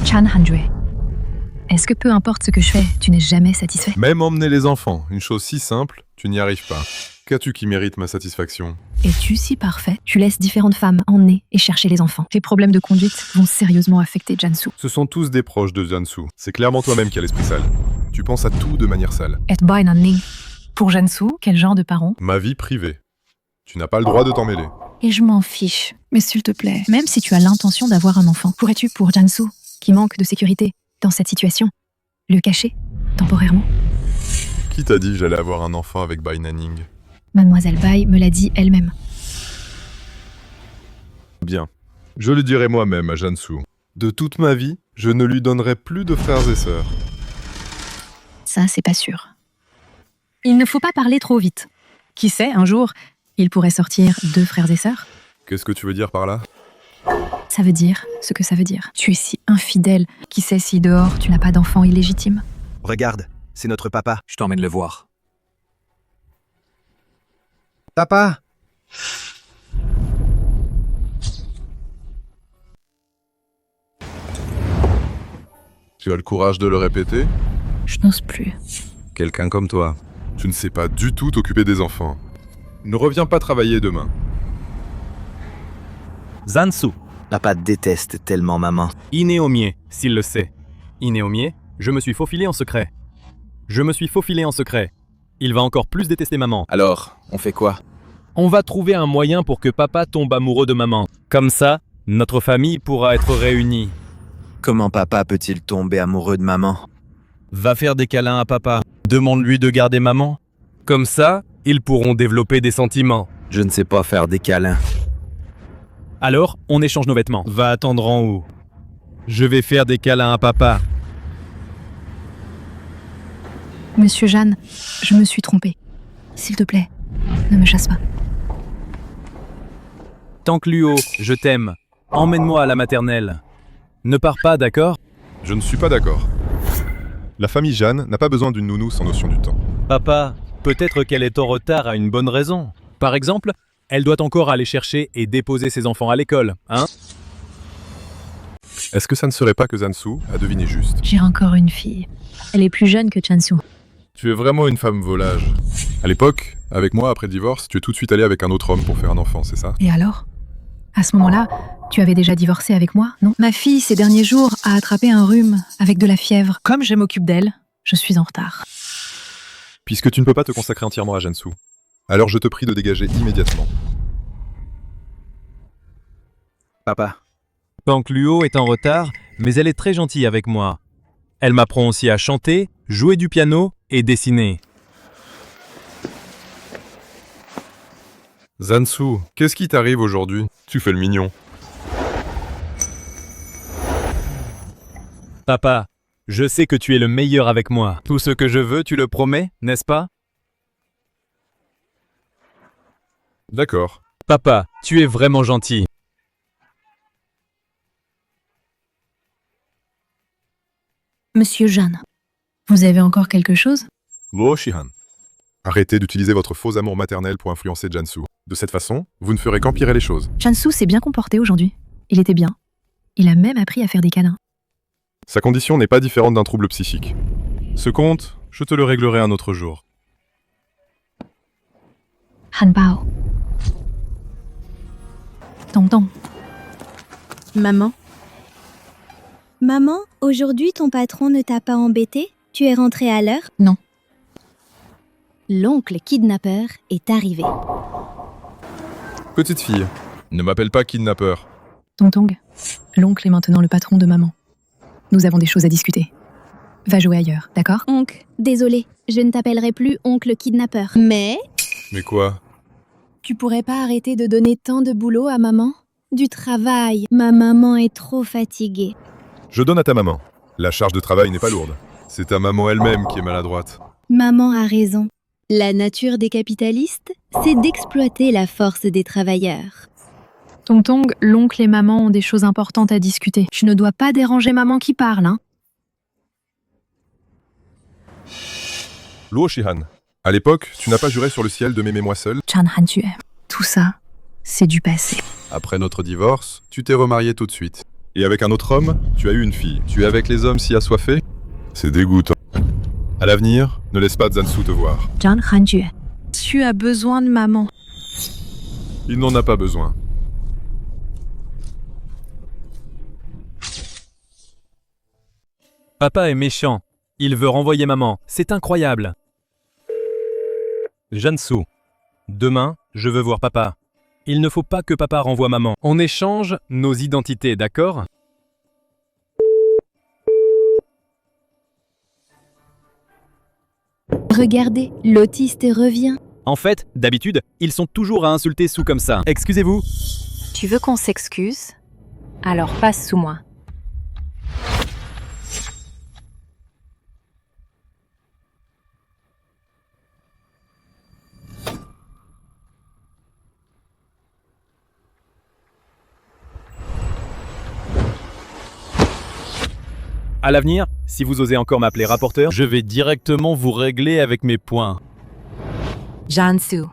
Chan Hanjue. Est-ce que peu importe ce que je fais, tu n'es jamais satisfait? Même emmener les enfants, une chose si simple, tu n'y arrives pas. Qu'as-tu qui mérite ma satisfaction? Es-tu si parfait? Tu laisses différentes femmes emmener et chercher les enfants. Tes problèmes de conduite vont sérieusement affecter Jansu. Ce sont tous des proches de Jansu. C'est clairement toi-même qui as l'esprit sale. Tu penses à tout de manière sale. Et Bai Nanning. Pour Jansu, quel genre de parent? Ma vie privée. Tu n'as pas le droit de t'en mêler. Et je m'en fiche. Mais s'il te plaît, même si tu as l'intention d'avoir un enfant, pourrais-tu, pour Jansu, qui manque de sécurité dans cette situation, le cacher temporairement? Qui t'a dit que j'allais avoir un enfant avec Bai Nanning? Mademoiselle Bai me l'a dit elle-même. Bien. Je le dirai moi-même à Jansu. De toute ma vie, je ne lui donnerai plus de frères et sœurs. Ça, c'est pas sûr. Il ne faut pas parler trop vite. Qui sait, un jour, il pourrait sortir 2 frères et sœurs. Qu'est-ce que tu veux dire par là? Ça veut dire ce que ça veut dire. Tu es si infidèle. Qui sait si dehors, tu n'as pas d'enfant illégitime? Regarde, c'est notre papa. Je t'emmène le voir. Papa! Tu as le courage de le répéter? Je n'ose plus. Quelqu'un comme toi. Tu ne sais pas du tout t'occuper des enfants. Ne reviens pas travailler demain. Zansu. Papa déteste tellement maman. Inéomie, s'il le sait. Inéomie, je me suis faufilé en secret. Je me suis faufilé en secret. Il va encore plus détester maman. Alors, on fait quoi? On va trouver un moyen pour que papa tombe amoureux de maman. Comme ça, notre famille pourra être réunie. Comment papa peut-il tomber amoureux de maman? Va faire des câlins à papa. Demande-lui de garder maman. Comme ça, ils pourront développer des sentiments. Je ne sais pas faire des câlins. Alors, on échange nos vêtements. Va attendre en haut. Je vais faire des câlins à papa. Monsieur Jeanne, je me suis trompée. S'il te plaît, ne me chasse pas. Tant que Luo, je t'aime. Emmène-moi à la maternelle. Ne pars pas, d'accord? Je ne suis pas d'accord. La famille Jeanne n'a pas besoin d'une nounou sans notion du temps. Papa, peut-être qu'elle est en retard à une bonne raison. Par exemple, elle doit encore aller chercher et déposer ses enfants à l'école, hein? Est-ce que ça ne serait pas que Zansu a deviné juste? J'ai encore une fille. Elle est plus jeune que Chansu. Tu es vraiment une femme volage. À l'époque, avec moi, après le divorce, tu es tout de suite allé avec un autre homme pour faire un enfant, c'est ça? Et alors? À ce moment-là, tu avais déjà divorcé avec moi, non? Ma fille, ces derniers jours, a attrapé un rhume avec de la fièvre. Comme je m'occupe d'elle, je suis en retard. Puisque tu ne peux pas te consacrer entièrement à Jansu, alors je te prie de dégager immédiatement. Papa. Tant que Luo est en retard, mais elle est très gentille avec moi. Elle m'apprend aussi à chanter, jouer du piano et dessiner. Zansu, qu'est-ce qui t'arrive aujourd'hui? Tu fais le mignon. Papa, je sais que tu es le meilleur avec moi. Tout ce que je veux, tu le promets, n'est-ce pas? D'accord. Papa, tu es vraiment gentil. Monsieur Jeanne, vous avez encore quelque chose? Luo Shihan. Arrêtez d'utiliser votre faux amour maternel pour influencer Jansu. De cette façon, vous ne ferez qu'empirer les choses. Jansu s'est bien comporté aujourd'hui. Il était bien. Il a même appris à faire des câlins. Sa condition n'est pas différente d'un trouble psychique. Ce compte, je te le réglerai un autre jour. Han Bao. Tonton. Maman. Maman, aujourd'hui ton patron ne t'a pas embêté? Tu es rentrée à l'heure? Non. L'oncle kidnappeur est arrivé. Petite fille, ne m'appelle pas kidnappeur. Tonton, l'oncle est maintenant le patron de maman. Nous avons des choses à discuter. Va jouer ailleurs, d'accord? Oncle, désolé, je ne t'appellerai plus oncle kidnappeur. Mais Mais quoi? tu pourrais pas arrêter de donner tant de boulot à maman? Du travail. Ma maman est trop fatiguée. Je donne à ta maman. La charge de travail n'est pas lourde. C'est ta maman elle-même qui est maladroite. Maman a raison. La nature des capitalistes, c'est d'exploiter la force des travailleurs. Tonton, l'oncle et maman ont des choses importantes à discuter. Tu ne dois pas déranger maman qui parle, hein? Luo Shihan, à l'époque, tu n'as pas juré sur le ciel de m'aimer moi seul. Chan Han Tue. Tout ça, c'est du passé. Après notre divorce, tu t'es remarié tout de suite. Et avec un autre homme, tu as eu une fille. Tu es avec les hommes si assoiffés? C'est dégoûtant. À l'avenir, ne laisse pas Zansu te voir. Chan Han Tue. Tu as besoin de maman. Il n'en a pas besoin. Papa est méchant. Il veut renvoyer maman. C'est incroyable. Jansu. Demain, je veux voir papa. Il ne faut pas que papa renvoie maman. On échange nos identités, d'accord? Regardez, l'autiste revient. En fait, d'habitude, ils sont toujours à insulter Sue comme ça. Excusez-vous. Tu veux qu'on s'excuse? Alors passe sous moi. À l'avenir, si vous osez encore m'appeler rapporteur, je vais directement vous régler avec mes poings. Jansu,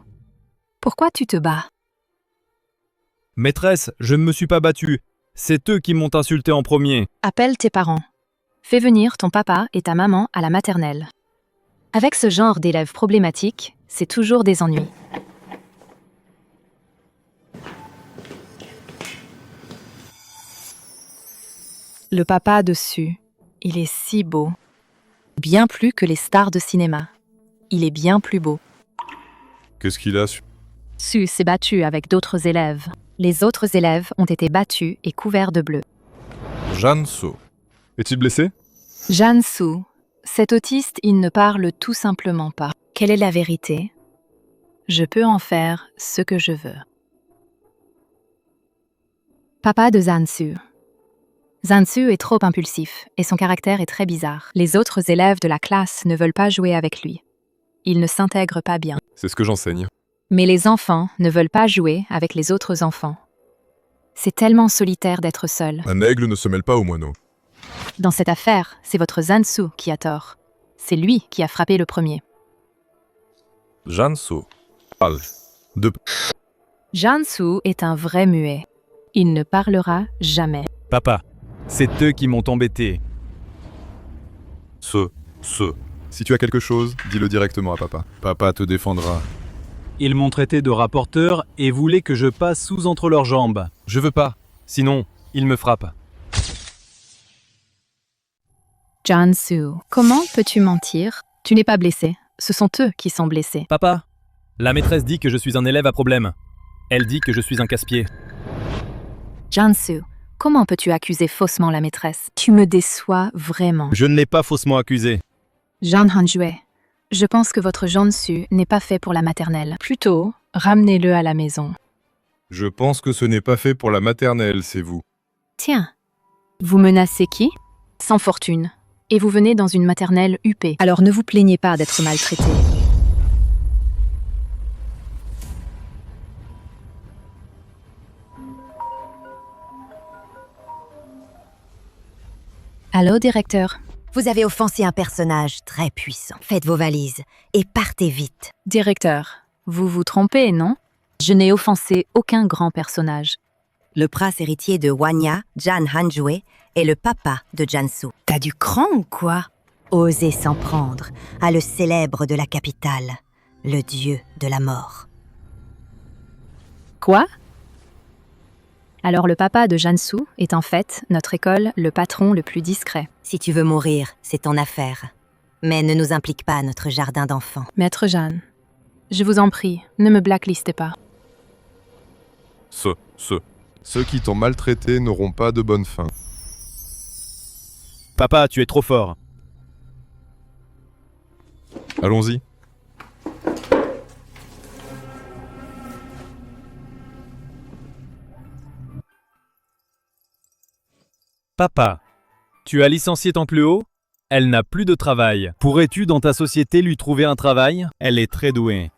pourquoi tu te bats? Maîtresse, je ne me suis pas battu. C'est eux qui m'ont insulté en premier. Appelle tes parents. Fais venir ton papa et ta maman à la maternelle. Avec ce genre d'élèves problématiques, c'est toujours des ennuis. Le papa dessus, il est si beau. Bien plus que les stars de cinéma. Il est bien plus beau. Qu'est-ce qu'il a su? Sue s'est battu avec d'autres élèves. Les autres élèves ont été battus et couverts de bleu. Jansu. Est-il blessé? Jansu, cet autiste, il ne parle tout simplement pas. Quelle est la vérité? Je peux en faire ce que je veux. Papa de Jansu. Jansu est trop impulsif et son caractère est très bizarre. Les autres élèves de la classe ne veulent pas jouer avec lui. Il ne s'intègre pas bien. C'est ce que j'enseigne. Mais les enfants ne veulent pas jouer avec les autres enfants. C'est tellement solitaire d'être seul. Un aigle ne se mêle pas aux moineaux. Dans cette affaire, c'est votre Jansu qui a tort. C'est lui qui a frappé le premier. Jansu. Parle. De... Jansu est un vrai muet. Il ne parlera jamais. Papa, c'est eux qui m'ont embêté. Ce. Si tu as quelque chose, dis-le directement à papa. Papa te défendra. Ils m'ont traité de rapporteur et voulaient que je passe sous entre leurs jambes. Je veux pas. Sinon, ils me frappent. Jansu, comment peux-tu mentir? Tu n'es pas blessé. Ce sont eux qui sont blessés. Papa, la maîtresse dit que je suis un élève à problème. Elle dit que je suis un casse-pied. Jansu, comment peux-tu accuser faussement la maîtresse? Tu me déçois vraiment. Je ne l'ai pas faussement accusé. Jean Hanjue, je pense que votre Jansu n'est pas fait pour la maternelle. Plutôt, ramenez-le à la maison. Je pense que ce n'est pas fait pour la maternelle, c'est vous. Tiens, vous menacez qui? sans fortune. Et vous venez dans une maternelle huppée. Alors ne vous plaignez pas d'être maltraité. Allô, directeur. Vous avez offensé un personnage très puissant. Faites vos valises et partez vite. Directeur, vous vous trompez, non? Je n'ai offensé aucun grand personnage. Le prince héritier de Wanya, Jan Hanjue, est le papa de Jansu. T'as du cran ou quoi? Osez s'en prendre à le célèbre de la capitale, le dieu de la mort. Quoi? Alors le papa de Jansu est en fait, notre école, le patron le plus discret. Si tu veux mourir, c'est ton affaire. Mais ne nous implique pas à notre jardin d'enfants. Maître Jeanne, je vous en prie, ne me blacklistez pas. Ceux qui t'ont maltraité n'auront pas de bonne fin. Papa, tu es trop fort. Allons-y. Papa, tu as licencié ton plus haut? Elle n'a plus de travail. Pourrais-tu dans ta société lui trouver un travail? Elle est très douée.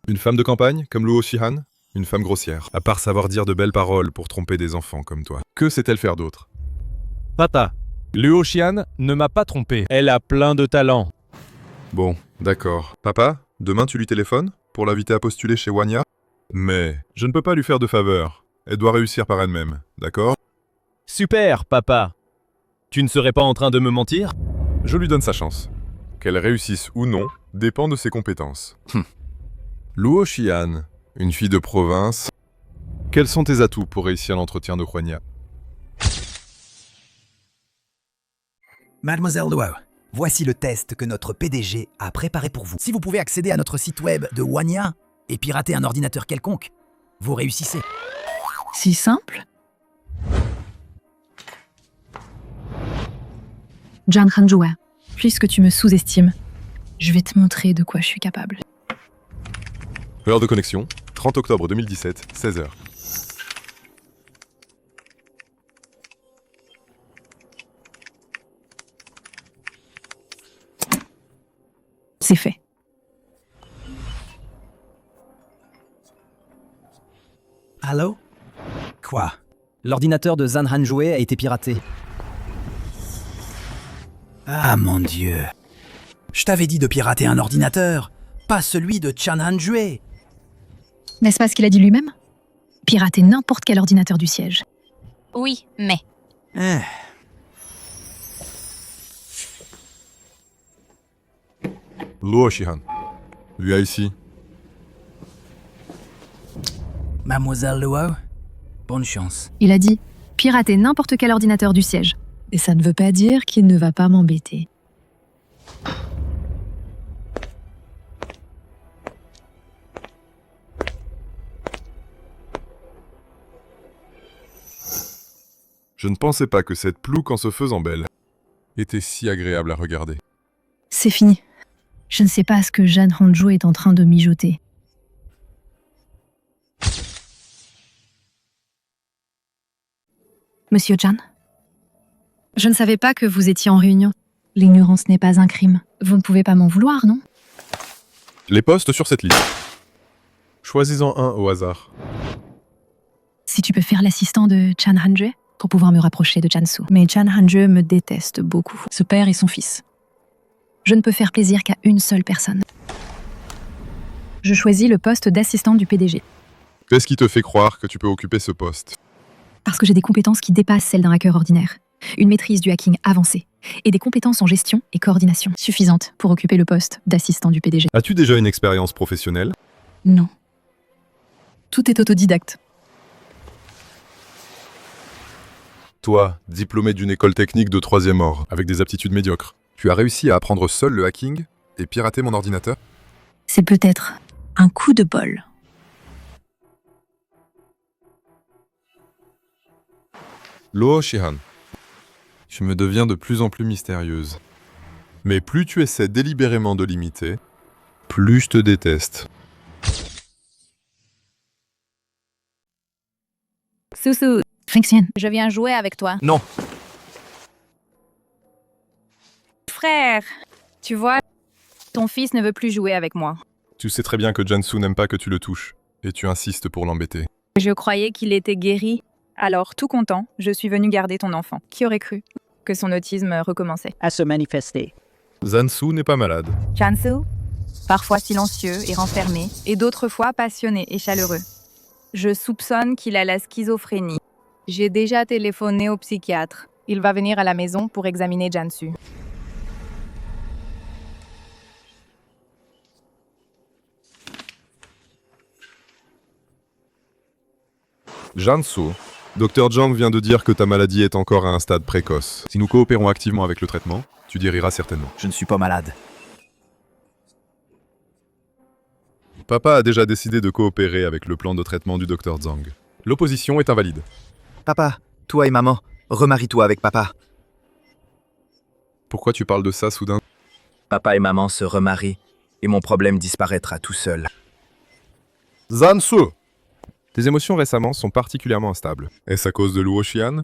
Une femme de campagne, comme Luo Shihan? Une femme grossière, à part savoir dire de belles paroles pour tromper des enfants comme toi. Que sait-elle faire d'autre? Papa, Luo Xian ne m'a pas trompé. Elle a plein de talent. Bon, d'accord. Papa, demain tu lui téléphones pour l'inviter à postuler chez Wanya? Mais je ne peux pas lui faire de faveur. Elle doit réussir par elle-même, d'accord? Super, papa. Tu ne serais pas en train de me mentir? Je lui donne sa chance. Qu'elle réussisse ou non dépend de ses compétences. Luo Xian, une fille de province. Quels sont tes atouts pour réussir l'entretien de Wanya? Mademoiselle Luo, voici le test que notre PDG a préparé pour vous. Si vous pouvez accéder à notre site web de Wanya et pirater un ordinateur quelconque, vous réussissez. Si simple? Jan Hanjue, puisque tu me sous-estimes, je vais te montrer de quoi je suis capable. Heure de connexion, 30 octobre 2017, 16h. C'est fait. Allô? Quoi? L'ordinateur de Zhan Hanjue a été piraté. Ah mon Dieu. Je t'avais dit de pirater un ordinateur, pas celui de Chan Hanjue. N'est-ce pas ce qu'il a dit lui-même? Pirater n'importe quel ordinateur du siège. Oui, mais... Luo Shihan, viens ici. Mademoiselle Luo, bonne chance. Il a dit pirater n'importe quel ordinateur du siège. Et ça ne veut pas dire qu'il ne va pas m'embêter. Je ne pensais pas que cette plouque en se faisant belle était si agréable à regarder. C'est fini. Je ne sais pas ce que Jan Hanjue est en train de mijoter. Monsieur Jan? Je ne savais pas que vous étiez en réunion. L'ignorance n'est pas un crime. Vous ne pouvez pas m'en vouloir, non? Les postes sur cette liste. Choisis-en un au hasard. Si tu peux faire l'assistant de Chan Hanjue pour pouvoir me rapprocher de Jansu. Mais Chan Hanjue me déteste beaucoup. Ce père et son fils. Je ne peux faire plaisir qu'à une seule personne. Je choisis le poste d'assistant du PDG. Qu'est-ce qui te fait croire que tu peux occuper ce poste? Parce que j'ai des compétences qui dépassent celles d'un hacker ordinaire. Une maîtrise du hacking avancée. Et des compétences en gestion et coordination suffisantes pour occuper le poste d'assistant du PDG. As-tu déjà une expérience professionnelle? Non. Tout est autodidacte. Toi, diplômé d'une école technique de 3e ordre, avec des aptitudes médiocres, tu as réussi à apprendre seul le hacking et pirater mon ordinateur? C'est peut-être un coup de bol. Luo Shihan, tu me deviens de plus en plus mystérieuse. Mais plus tu essaies délibérément de l'imiter, plus je te déteste. Susu, Fengxian, je viens jouer avec toi. Non. frère. Tu vois, ton fils ne veut plus jouer avec moi. Tu sais très bien que Jansu n'aime pas que tu le touches, et tu insistes pour l'embêter. Je croyais qu'il était guéri. Alors, tout content, je suis venue garder ton enfant. Qui aurait cru que son autisme recommençait? À se manifester. Zansu n'est pas malade. Jansu, parfois silencieux et renfermé, et d'autres fois passionné et chaleureux. Je soupçonne qu'il a la schizophrénie. J'ai déjà téléphoné au psychiatre. Il va venir à la maison pour examiner Jansu. Jansu, Dr Jang vient de dire que ta maladie est encore à un stade précoce. Si nous coopérons activement avec le traitement, tu guériras certainement. Je ne suis pas malade. Papa a déjà décidé de coopérer avec le plan de traitement du Dr Zhang. L'opposition est invalide. Papa, toi et maman, remarie-toi avec papa. Pourquoi tu parles de ça soudain? Papa et maman se remarient, et mon problème disparaîtra tout seul. Zansu! Tes émotions récemment sont particulièrement instables. Est-ce à cause de Luo Xian?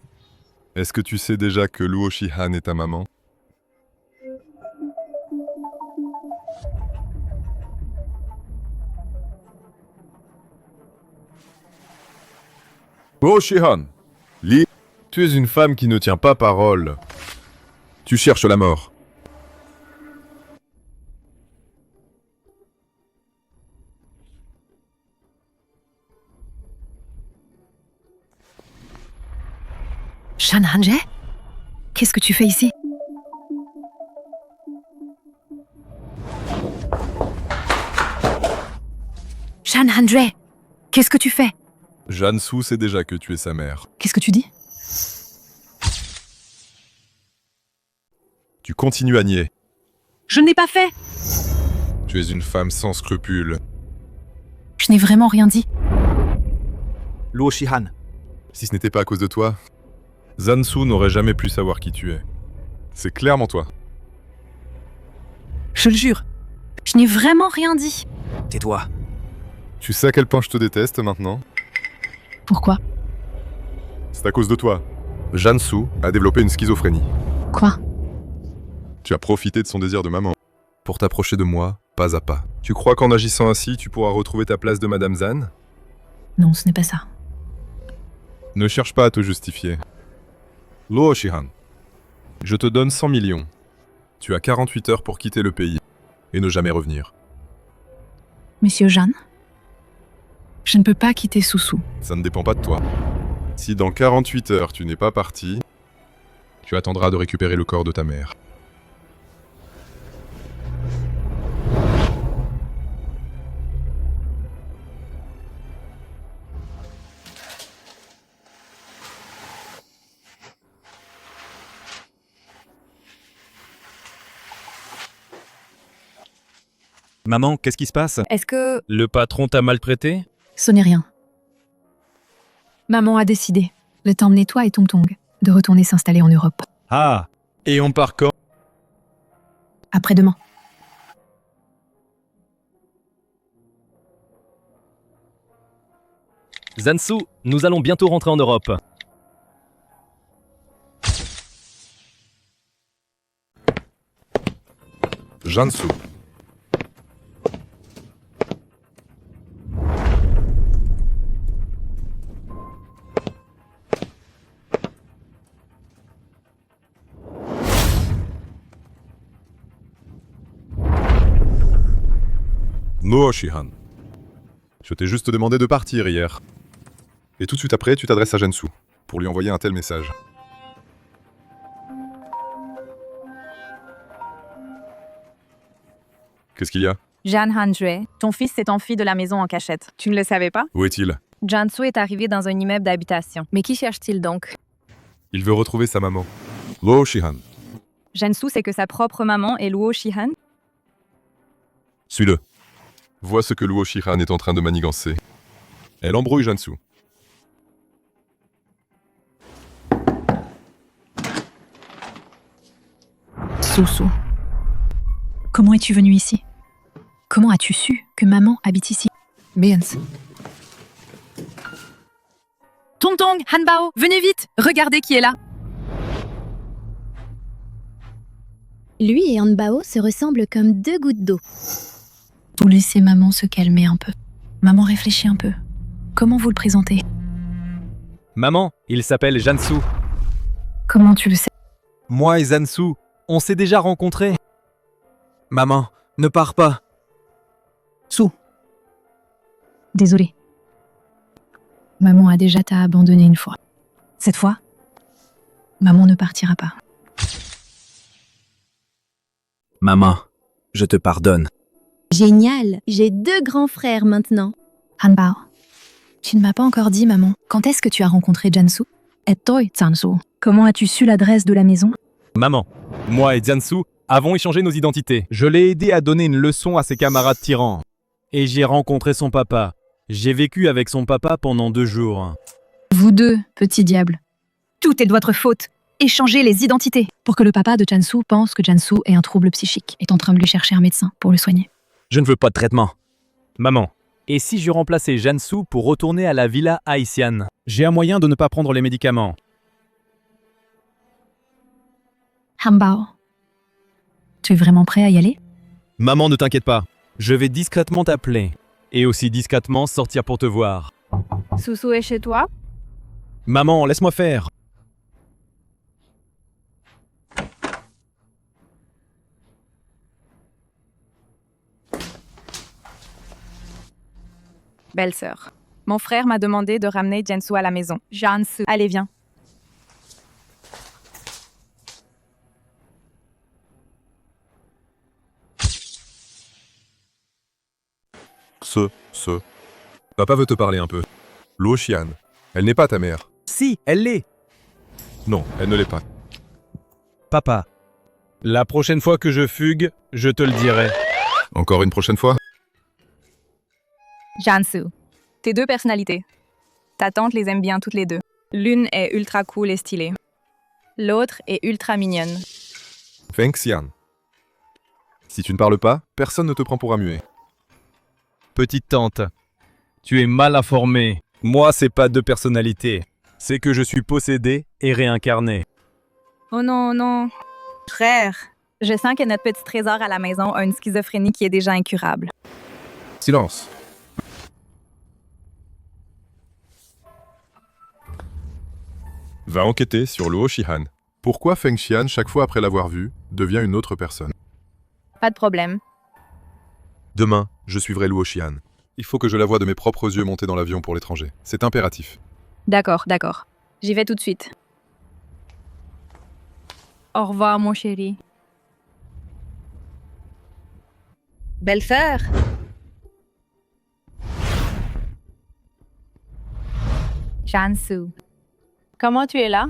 Est-ce que tu sais déjà que Luo Shihan est ta maman? Luo Shihan, tu es une femme qui ne tient pas parole. Tu cherches la mort. Shan Hanjae? Qu'est-ce que tu fais ici? Shan Hanjae, qu'est-ce que tu fais? Jansu sait déjà que tu es sa mère. Qu'est-ce que tu dis? Tu continues à nier. Je n'ai pas fait! Tu es une femme sans scrupules. Je n'ai vraiment rien dit. Luo Shihan. Si ce n'était pas à cause de toi, Zansu n'aurait jamais pu savoir qui tu es. C'est clairement toi. Je le jure. Je n'ai vraiment rien dit. Tais-toi. Tu sais à quel point je te déteste maintenant? Pourquoi? C'est à cause de toi. Jansu a développé une schizophrénie. Quoi? Tu as profité de son désir de maman pour t'approcher de moi, pas à pas. Tu crois qu'en agissant ainsi, tu pourras retrouver ta place de Madame Zan? Non, ce n'est pas ça. Ne cherche pas à te justifier. Luo Shihan, je te donne 100 millions. Tu as 48 heures pour quitter le pays et ne jamais revenir. Monsieur Jeanne, je ne peux pas quitter Soussou. Ça ne dépend pas de toi. Si dans 48 heures tu n'es pas parti, tu attendras de récupérer le corps de ta mère. Maman, qu'est-ce qui se passe? Est-ce que... Le patron t'a maltraité? Ce n'est rien. Maman a décidé, le temps mener toi et Tong Tong, de retourner s'installer en Europe. Ah! Et on part quand? Après-demain. Zansu, nous allons bientôt rentrer en Europe. Jansu. Luo Shihan. Je t'ai juste demandé de partir hier. Et tout de suite après, tu t'adresses à Jansu pour lui envoyer un tel message. Qu'est-ce qu'il y a? Jan Hanjue, ton fils s'est enfui de la maison en cachette. Tu ne le savais pas? Où est-il? Jansu est arrivé dans un immeuble d'habitation. Mais qui cherche-t-il donc? Il veut retrouver sa maman. Luo Shihan. Jansu sait que sa propre maman est Luo Shihan? Suis-le. Vois ce que Luo Shihan est en train de manigancer. Elle embrouille Jansu. Soussou. Comment es-tu venu ici? Comment as-tu su que maman habite ici? Beyoncé. Tong Tong, Hanbao, venez vite! Regardez qui est là! Lui et Hanbao se ressemblent comme deux gouttes d'eau. Vous laissez maman se calmer un peu. Maman réfléchit un peu. Comment vous le présentez? Maman, il s'appelle Jansu. Comment tu le sais? Moi et Jansu, on s'est déjà rencontrés. Maman, ne pars pas. Désolée. Maman a déjà t'a abandonné une fois. Cette fois, maman ne partira pas. Maman, je te pardonne. Génial, j'ai 2 grands frères maintenant. Hanbao, tu ne m'as pas encore dit, maman, quand est-ce que tu as rencontré Jansu? Et toi, Jansu, comment as-tu su l'adresse de la maison? Maman, moi et Jansu avons échangé nos identités. Je l'ai aidé à donner une leçon à ses camarades tyrans. Et j'ai rencontré son papa. J'ai vécu avec son papa pendant 2 jours. Vous deux, petits diables. Tout est de votre faute. Échangez les identités pour que le papa de Jansu pense que Jansu est un trouble psychique, est en train de lui chercher un médecin pour le soigner. Je ne veux pas de traitement. Maman, et si je remplaçais Jansu pour retourner à la villa haïtienne? J'ai un moyen de ne pas prendre les médicaments. Hanbao, tu es vraiment prêt à y aller? Maman, ne t'inquiète pas. Je vais discrètement t'appeler. Et aussi discrètement sortir pour te voir. Susu est chez toi? Maman, laisse-moi faire. Belle-sœur. Mon frère m'a demandé de ramener Jansu à la maison. Jansu. Allez, viens. Papa veut te parler un peu. Luo Xian, elle n'est pas ta mère. Si, elle l'est. Non, elle ne l'est pas. Papa, la prochaine fois que je fugue, je te le dirai. Encore une prochaine fois? Jansu. Tes 2 personnalités. Ta tante les aime bien toutes les 2. L'une est ultra cool et stylée. L'autre est ultra mignonne. Feng Xian. Si tu ne parles pas, personne ne te prend pour un muet. Petite tante, tu es mal informée. Moi, c'est pas 2 personnalités. C'est que je suis possédé et réincarné. Oh non, non. Frère, je sens que notre petit trésor à la maison a une schizophrénie qui est déjà incurable. Silence. Va enquêter sur Luo Xian. Pourquoi Feng Xian, chaque fois après l'avoir vu, devient une autre personne? Pas de problème. Demain, je suivrai Luo Xian. Il faut que je la voie de mes propres yeux monter dans l'avion pour l'étranger. C'est impératif. D'accord, d'accord. J'y vais tout de suite. Au revoir, mon chéri. Belle-sœur. Jansu. Comment tu es là?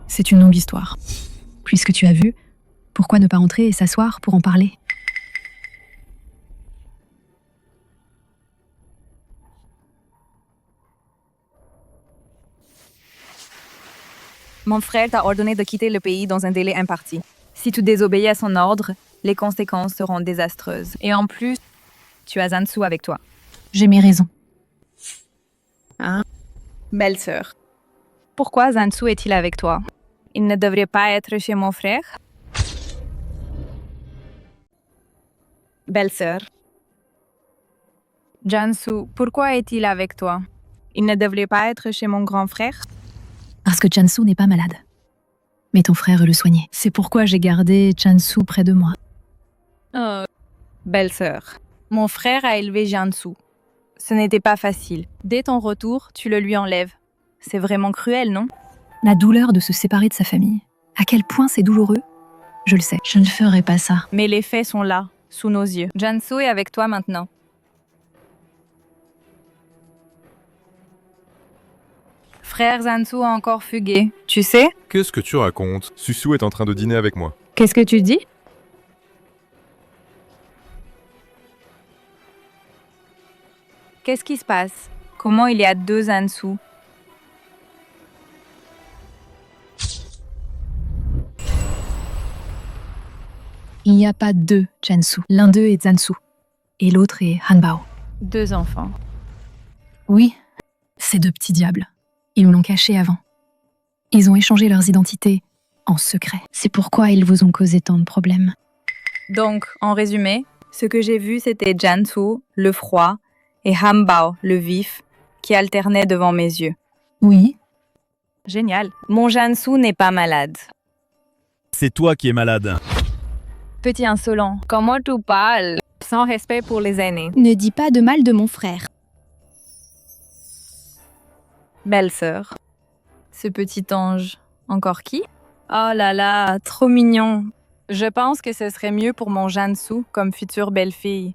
C'est une longue histoire. Puisque tu as vu, pourquoi ne pas entrer et s'asseoir pour en parler? Mon frère t'a ordonné de quitter le pays dans un délai imparti. Si tu désobéis à son ordre, les conséquences seront désastreuses. Et en plus, tu as Jansu avec toi. J'ai mes raisons. Hein? Belle-sœur. Pourquoi Jansu est-il avec toi? Il ne devrait pas être chez mon frère? Belle-sœur. Jansu, pourquoi est-il avec toi? Il ne devrait pas être chez mon grand frère? Parce que Jansu n'est pas malade. Mais ton frère veut le soigner. C'est pourquoi j'ai gardé Jansu près de moi. Oh, belle-sœur. Mon frère a élevé Jansu. Ce n'était pas facile. Dès ton retour, tu le lui enlèves. C'est vraiment cruel, non? La douleur de se séparer de sa famille. À quel point c'est douloureux? Je le sais, je ne ferai pas ça. Mais les faits sont là, sous nos yeux. Jansu est avec toi maintenant. Frère Jansu a encore fugué, tu sais? Qu'est-ce que tu racontes? Susu est en train de dîner avec moi. Qu'est-ce que tu dis? Qu'est-ce qui se passe? Comment il y a 2 Jansu? Il n'y a pas 2 Jansu. L'un d'eux est Jansu. Et l'autre est Hanbao. 2 enfants. Oui, ces 2 petits diables. Ils me l'ont caché avant. Ils ont échangé leurs identités en secret. C'est pourquoi ils vous ont causé tant de problèmes. Donc, en résumé, ce que j'ai vu, c'était Jansu, le froid, et Hanbao, le vif, qui alternaient devant mes yeux. Oui. Génial. Mon Jansu n'est pas malade. C'est toi qui es malade. Petit insolent, comment tu parles? Sans respect pour les aînés. Ne dis pas de mal de mon frère. Belle-sœur. Ce petit ange. Encore qui? Oh là là, trop mignon. Je pense que ce serait mieux pour mon Jansu comme future belle-fille.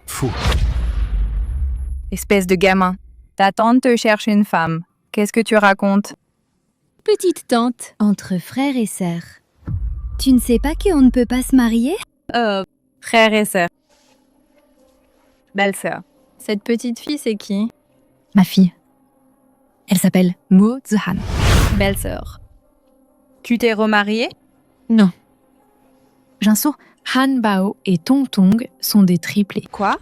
Fou. Espèce de gamin. Ta tante te cherche une femme. Qu'est-ce que tu racontes? Petite tante, entre frères et sœurs. Tu ne sais pas qu'on ne peut pas se marier? Frère et sœur. Belle-sœur. Cette petite fille, c'est qui? Ma fille. Elle s'appelle Mo Zihan. Belle-sœur. Tu t'es remariée? Non. Jansu, Hanbao et Tongtong sont des triplés. Quoi?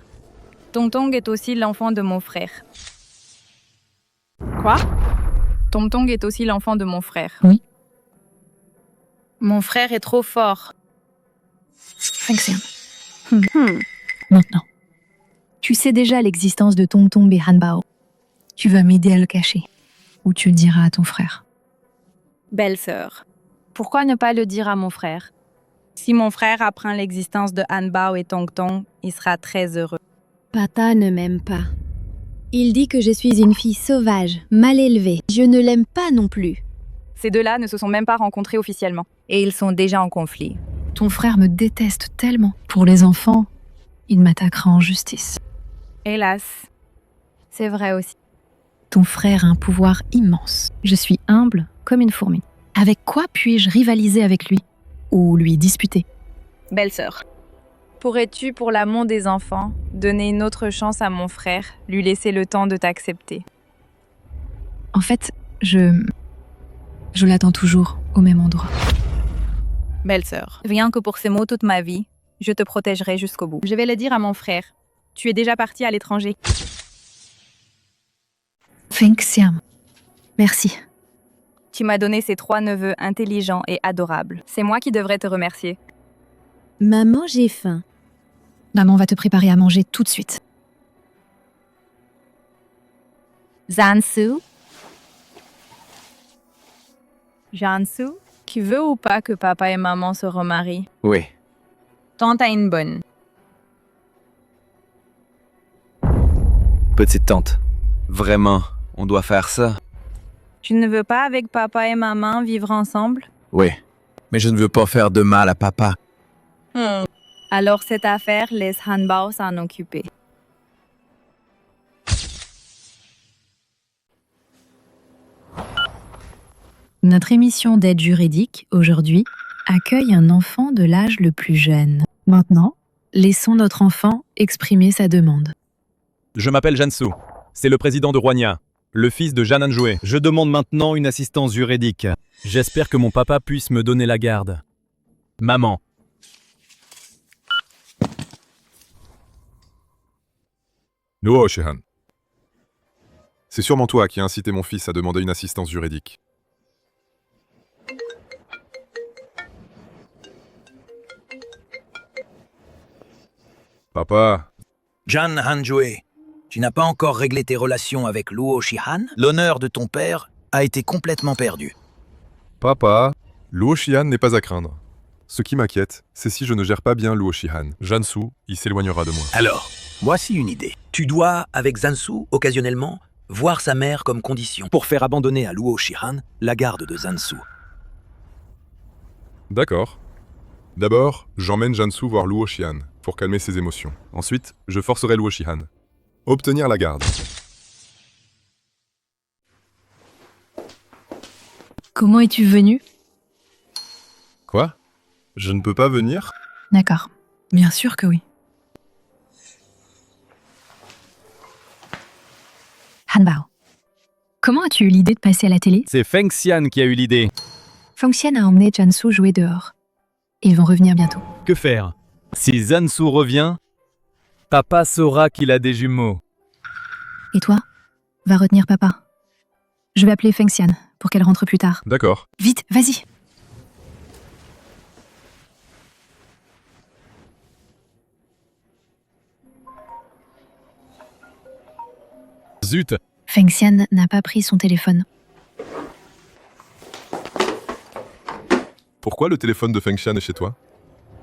Tongtong est aussi l'enfant de mon frère. Quoi? Tongtong est aussi l'enfant de mon frère. Oui. Mon frère est trop fort. Fengxian. Maintenant. Tu sais déjà l'existence de Tongtong et Hanbao. Tu vas m'aider à le cacher. Ou tu le diras à ton frère. Belle-sœur. Pourquoi ne pas le dire à mon frère? Si mon frère apprend l'existence de Hanbao et Tongtong, il sera très heureux. Papa ne m'aime pas. Il dit que je suis une fille sauvage, mal élevée. Je ne l'aime pas non plus. Ces deux-là ne se sont même pas rencontrés officiellement. Et ils sont déjà en conflit. Ton frère me déteste tellement. Pour les enfants, il m'attaquera en justice. Hélas. C'est vrai aussi. Ton frère a un pouvoir immense. Je suis humble comme une fourmi. Avec quoi puis-je rivaliser avec lui? Ou lui disputer? Belle-sœur. Pourrais-tu, pour l'amour des enfants, donner une autre chance à mon frère, lui laisser le temps de t'accepter? En fait, je l'attends toujours au même endroit. Belle-sœur, rien que pour ces mots toute ma vie, je te protégerai jusqu'au bout. Je vais le dire à mon frère. Tu es déjà parti à l'étranger. Fengxian. Merci. Tu m'as donné ces 3 neveux intelligents et adorables. C'est moi qui devrais te remercier. Maman, j'ai faim. Maman va te préparer à manger tout de suite. Jansu? Jansu, qui veut ou pas que papa et maman se remarient? Oui. Tante a une bonne. Petite tante. Vraiment, on doit faire ça? Tu ne veux pas avec papa et maman vivre ensemble? Oui. Mais je ne veux pas faire de mal à papa. Alors cette affaire laisse Hanbao s'en occuper. Notre émission d'aide juridique, aujourd'hui, accueille un enfant de l'âge le plus jeune. Maintenant, laissons notre enfant exprimer sa demande. Je m'appelle Jansu. C'est le président de Roigna, le fils de Jan Hanjue. Je demande maintenant une assistance juridique. J'espère que mon papa puisse me donner la garde. Maman. Luo Shihan. C'est sûrement toi qui as incité mon fils à demander une assistance juridique. Papa. Jan Hanjue, tu n'as pas encore réglé tes relations avec Luo Shihan? L'honneur de ton père a été complètement perdu. Papa, Luo Shihan n'est pas à craindre. Ce qui m'inquiète, c'est si je ne gère pas bien Luo Shihan. Jansu, il s'éloignera de moi. Alors, voici une idée. Tu dois, avec Jansu, occasionnellement, voir sa mère comme condition pour faire abandonner à Luo Shihan la garde de Jansu. D'accord. D'abord, j'emmène Jansu voir Luo Shihan pour calmer ses émotions. Ensuite, je forcerai Luo Shihan. Obtenir la garde. Comment es-tu venu? Quoi? Je ne peux pas venir? D'accord. Bien sûr que oui. Hanbao, comment as-tu eu l'idée de passer à la télé? C'est Fengxian qui a eu l'idée. Fengxian a emmené Jansu jouer dehors. Ils vont revenir bientôt. Que faire? Si Jansu revient, papa saura qu'il a des jumeaux. Et toi? Va retenir papa. Je vais appeler Fengxian pour qu'elle rentre plus tard. D'accord. Vite, vas-y. Zut! Feng Xian n'a pas pris son téléphone. Pourquoi le téléphone de Feng Xian est chez toi?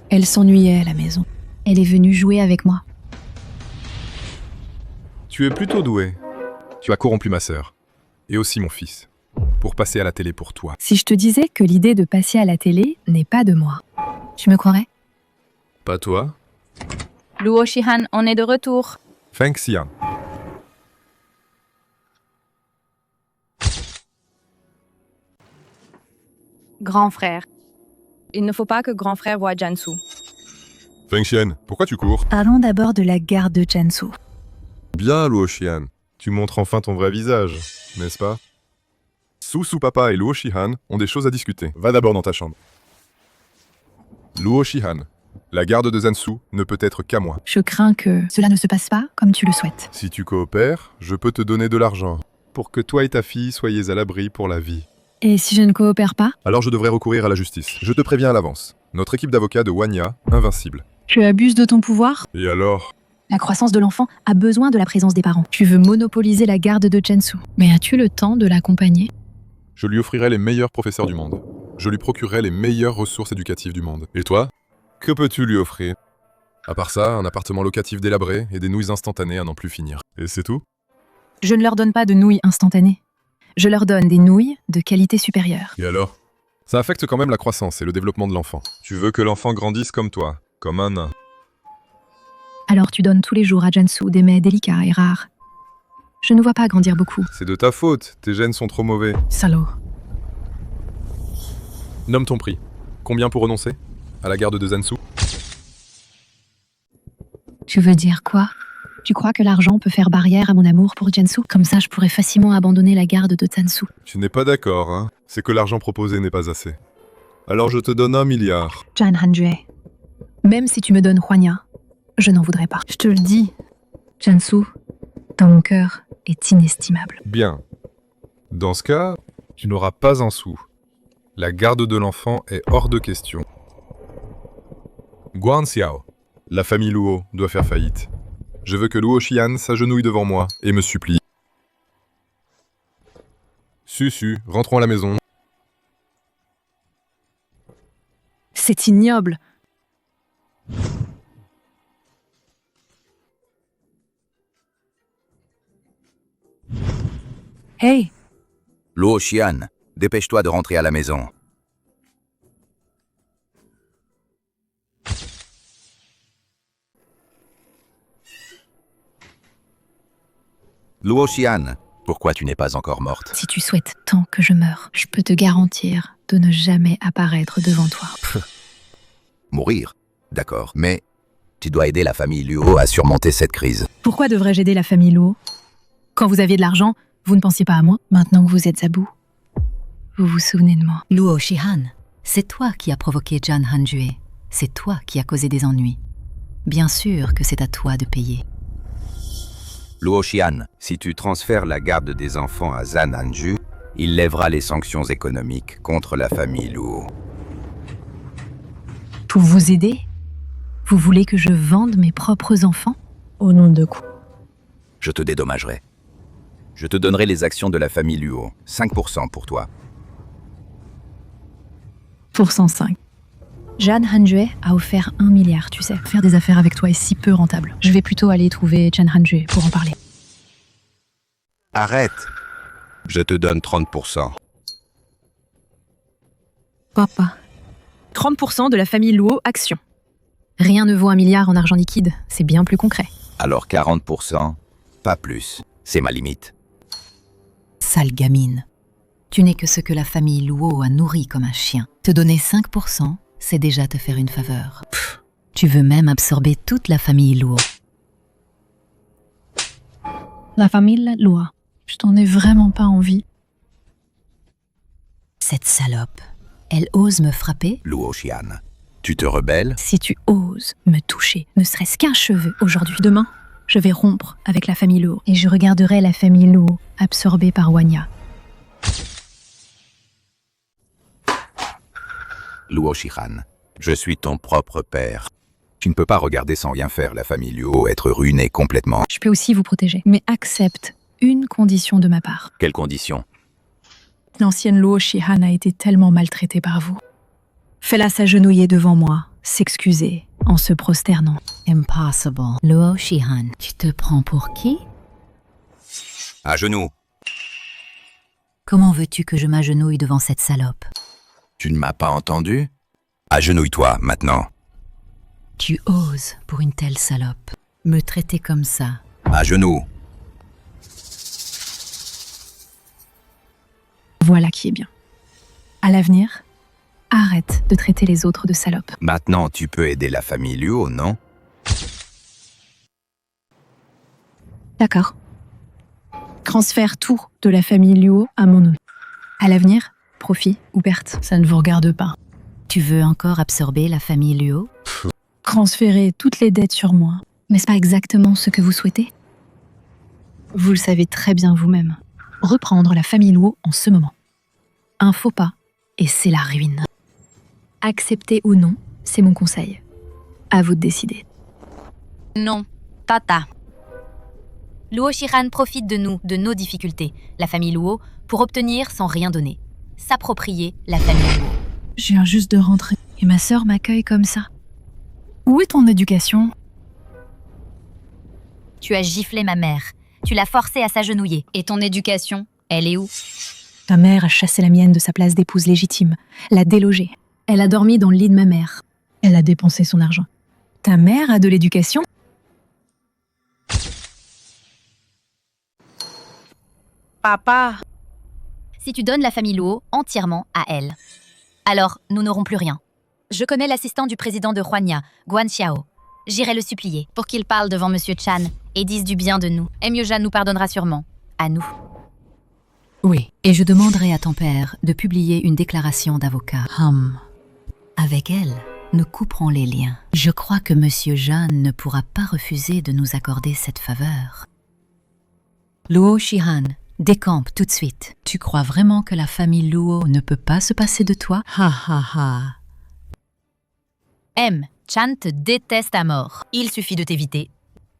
Elle s'ennuyait à la maison. Elle est venue jouer avec moi. Tu es plutôt doué. Tu as corrompu ma sœur. Et aussi mon fils. Pour passer à la télé pour toi. Si je te disais que l'idée de passer à la télé n'est pas de moi, tu me croirais? Pas toi? Luo Shihan, on est de retour. Feng Xian. Grand frère. Il ne faut pas que grand frère voie Jansu. Feng Xian, pourquoi tu cours? Parlons d'abord de la garde de Jansu. Bien, Luo Xian. Tu montres enfin ton vrai visage, n'est-ce pas? Su Papa et Luo Shihan ont des choses à discuter. Va d'abord dans ta chambre. Luo Shihan, la garde de Zansu ne peut être qu'à moi. Je crains que cela ne se passe pas comme tu le souhaites. Si tu coopères, je peux te donner de l'argent pour que toi et ta fille soyez à l'abri pour la vie. Et si je ne coopère pas? Alors je devrais recourir à la justice. Je te préviens à l'avance. Notre équipe d'avocats de Wanya, invincible. Tu abuses de ton pouvoir? Et alors? La croissance de l'enfant a besoin de la présence des parents. Tu veux monopoliser la garde de Jansu. Mais as-tu le temps de l'accompagner? Je lui offrirai les meilleurs professeurs du monde. Je lui procurerai les meilleures ressources éducatives du monde. Et toi? Que peux-tu lui offrir? À part ça, un appartement locatif délabré et des nouilles instantanées à n'en plus finir. Et c'est tout? Je ne leur donne pas de nouilles instantanées. Je leur donne des nouilles de qualité supérieure. Et alors? Ça affecte quand même la croissance et le développement de l'enfant. Tu veux que l'enfant grandisse comme toi, comme un nain. Alors tu donnes tous les jours à Jansu des mets délicats et rares. Je ne vois pas grandir beaucoup. C'est de ta faute, tes gènes sont trop mauvais. Salaud. Nomme ton prix. Combien pour renoncer? À la garde de Zansu? Tu veux dire quoi? Tu crois que l'argent peut faire barrière à mon amour pour Jansu? Comme ça, je pourrais facilement abandonner la garde de Jansu. Tu n'es pas d'accord, hein? C'est que l'argent proposé n'est pas assez. Alors je te donne 1 milliard. Jan Hanjue, même si tu me donnes Huanya, je n'en voudrais pas. Je te le dis, Jansu, dans mon cœur, est inestimable. Bien. Dans ce cas, tu n'auras pas un sou. La garde de l'enfant est hors de question. Guan Xiao, la famille Luo doit faire faillite. Je veux que Luo Xian s'agenouille devant moi et me supplie. Su, rentrons à la maison. C'est ignoble. Hey! Luo Xian, dépêche-toi de rentrer à la maison. Luo Xian, pourquoi tu n'es pas encore morte? Si tu souhaites tant que je meure, je peux te garantir de ne jamais apparaître devant toi. Mourir? D'accord, mais tu dois aider la famille Luo à surmonter cette crise. Pourquoi devrais-je aider la famille Luo? Quand vous aviez de l'argent, vous ne pensiez pas à moi. Maintenant que vous êtes à bout, vous vous souvenez de moi. Luo Shihan, c'est toi qui as provoqué Jan Hanjue. C'est toi qui as causé des ennuis. Bien sûr que c'est à toi de payer. Luo Xian, si tu transfères la garde des enfants à Zhan Hanju, il lèvera les sanctions économiques contre la famille Luo. Pour vous aider? Vous voulez que je vende mes propres enfants? Au nom de quoi? Je te dédommagerai. Je te donnerai les actions de la famille Luo. 5% pour toi. Pour 105. Jan Hanjue a offert 1 milliard, tu sais. Faire des affaires avec toi est si peu rentable. Je vais plutôt aller trouver Jan Hanjue pour en parler. Arrête. Je te donne 30%. Papa. 30% de la famille Luo Action. Rien ne vaut 1 milliard en argent liquide, c'est bien plus concret. Alors 40%, pas plus. C'est ma limite. Sale gamine. Tu n'es que ce que la famille Luo a nourri comme un chien. Te donner 5%, c'est déjà te faire une faveur. Tu veux même absorber toute la famille Luo. La famille Luo, je t'en ai vraiment pas envie. Cette salope, elle ose me frapper? Luo Xian, tu te rebelles? Si tu oses me toucher, ne serait-ce qu'un cheveu aujourd'hui, demain, je vais rompre avec la famille Luo et je regarderai la famille Luo absorbée par Wanya. Luo Shihan, je suis ton propre père. Tu ne peux pas regarder sans rien faire la famille Luo être ruinée complètement. Je peux aussi vous protéger, mais accepte une condition de ma part. Quelles conditions? L'ancienne Luo Shihan a été tellement maltraitée par vous. Fais-la s'agenouiller devant moi, s'excuser en se prosternant. Impossible. Luo Shihan, tu te prends pour qui? À genoux. Comment veux-tu que je m'agenouille devant cette salope? Tu ne m'as pas entendu? Agenouille-toi maintenant. Tu oses, pour une telle salope, me traiter comme ça. À genoux. Voilà qui est bien. À l'avenir, arrête de traiter les autres de salopes. Maintenant, tu peux aider la famille Luo, non? D'accord. Transfère tout de la famille Luo à mon nom. À l'avenir, profit ou perte, ça ne vous regarde pas. Tu veux encore absorber la famille Luo? Transférer toutes les dettes sur moi, n'est-ce pas exactement ce que vous souhaitez? Vous le savez très bien vous-même. Reprendre la famille Luo en ce moment. Un faux pas, et c'est la ruine. Accepter ou non, c'est mon conseil. À vous de décider. Non, Tata. Luo Shihan profite de nous, de nos difficultés, la famille Luo, pour obtenir sans rien donner. S'approprier la famille Luo. Je viens juste de rentrer, et ma sœur m'accueille comme ça. Où est ton éducation? Tu as giflé ma mère. Tu l'as forcée à s'agenouiller. Et ton éducation, elle est où? Ta mère a chassé la mienne de sa place d'épouse légitime, l'a délogée. Elle a dormi dans le lit de ma mère. Elle a dépensé son argent. Ta mère a de l'éducation? Papa. Si tu donnes la famille Luo entièrement à elle, alors nous n'aurons plus rien. Je connais l'assistant du président de Huanya, Guan Xiao. J'irai le supplier pour qu'il parle devant Monsieur Chan et dise du bien de nous. Et Jan nous pardonnera sûrement. À nous. Oui, et je demanderai à ton père de publier une déclaration d'avocat. Avec elle, nous couperons les liens. Je crois que Monsieur Jan ne pourra pas refuser de nous accorder cette faveur. Luo Shihan, décampe tout de suite. Tu crois vraiment que la famille Luo ne peut pas se passer de toi? Ha ha ha. Chan te déteste à mort. Il suffit de t'éviter.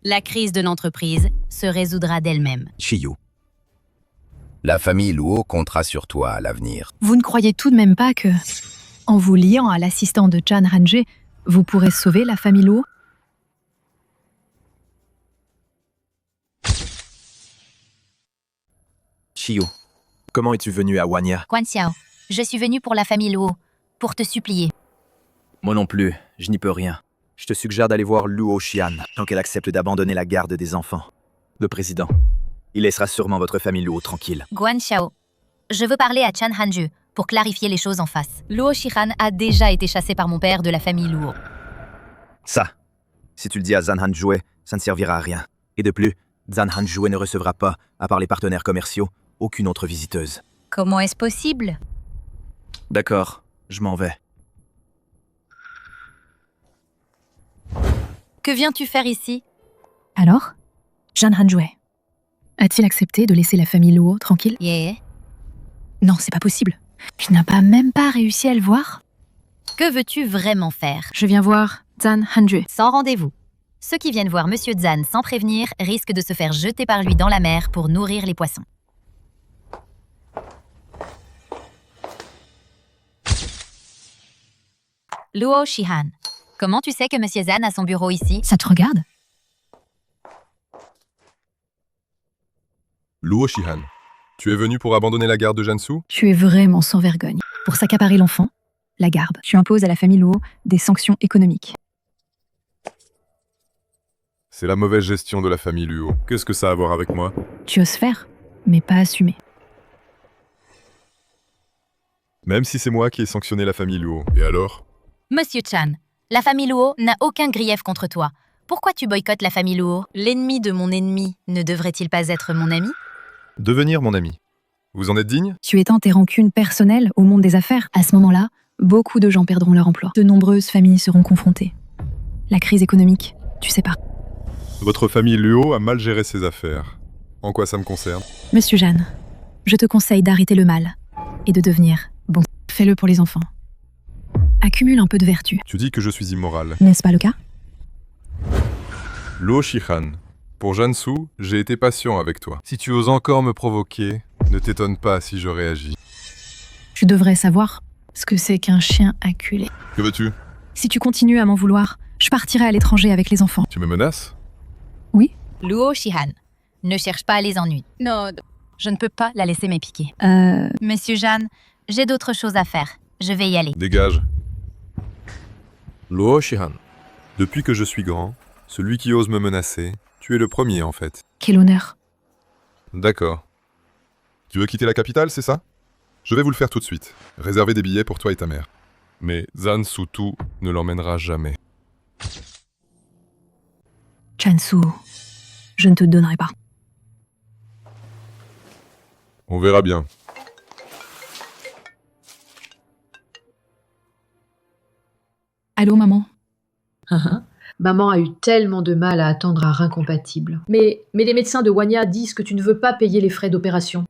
La crise de l'entreprise se résoudra d'elle-même. Shiyu. La famille Luo comptera sur toi à l'avenir. Vous ne croyez tout de même pas que, en vous liant à l'assistant de Chan Hanjue, vous pourrez sauver la famille Luo? Shiyu, comment es-tu venu à Huanya? Guan Xiao, je suis venu pour la famille Luo, pour te supplier. Moi non plus, je n'y peux rien. Je te suggère d'aller voir Luo Shihan, tant qu'elle accepte d'abandonner la garde des enfants. Le président. Il laissera sûrement votre famille Luo tranquille. Guan Xiao, je veux parler à Chan Hanjue pour clarifier les choses en face. Luo Shihan a déjà été chassé par mon père de la famille Luo. Ça, si tu le dis à Zhan Hanjue, ça ne servira à rien. Et de plus, Zhan Hanjue ne recevra pas, à part les partenaires commerciaux, aucune autre visiteuse. Comment est-ce possible? D'accord, je m'en vais. Que viens-tu faire ici? Alors, Chan Hanjue a-t-il accepté de laisser la famille Luo tranquille? Non, c'est pas possible. Tu n'as pas même pas réussi à le voir? Que veux-tu vraiment faire? Je viens voir Zhan Hanjue. Sans rendez-vous. Ceux qui viennent voir Monsieur Zhan sans prévenir risquent de se faire jeter par lui dans la mer pour nourrir les poissons. Luo Shihan, comment tu sais que Monsieur Zhan a son bureau ici? Ça te regarde? Luo Shihan, tu es venu pour abandonner la garde de Jansu? Tu es vraiment sans vergogne. Pour s'accaparer l'enfant, la garde, tu imposes à la famille Luo des sanctions économiques. C'est la mauvaise gestion de la famille Luo. Qu'est-ce que ça a à voir avec moi? Tu oses faire, mais pas assumer. Même si c'est moi qui ai sanctionné la famille Luo. Et alors? Monsieur Chan, la famille Luo n'a aucun grief contre toi. Pourquoi tu boycottes la famille Luo? L'ennemi de mon ennemi ne devrait-il pas être mon ami? Devenir mon ami. Vous en êtes digne? Tu étends tes rancunes personnelles au monde des affaires. À ce moment-là, beaucoup de gens perdront leur emploi. De nombreuses familles seront confrontées. La crise économique, tu sais pas. Votre famille Luo a mal géré ses affaires. En quoi ça me concerne? Monsieur Jan, je te conseille d'arrêter le mal et de devenir bon. Fais-le pour les enfants. accumule un peu de vertu. Tu dis que je suis immoral. N'est-ce pas le cas? Luo Shihan, pour Jansu, j'ai été patient avec toi. Si tu oses encore me provoquer, ne t'étonne pas si je réagis. Tu devrais savoir ce que c'est qu'un chien acculé. Que veux-tu? Si tu continues à m'en vouloir, je partirai à l'étranger avec les enfants. Tu me menaces? Oui. Luo Shihan, ne cherche pas les ennuis. Non. Je ne peux pas la laisser m'épiquer. Monsieur Jeanne, j'ai d'autres choses à faire. Je vais y aller. Dégage. Luo Shihan, depuis que je suis grand, celui qui ose me menacer, tu es le premier en fait. Quel honneur. D'accord. Tu veux quitter la capitale, c'est ça? Je vais vous le faire tout de suite. Réservez des billets pour toi et ta mère. Mais Zan Sutu ne l'emmènera jamais. Jansu, je ne te donnerai pas. On verra bien. Allô, maman? Maman a eu tellement de mal à attendre un rein compatible. Mais les médecins de Wanya disent que tu ne veux pas payer les frais d'opération.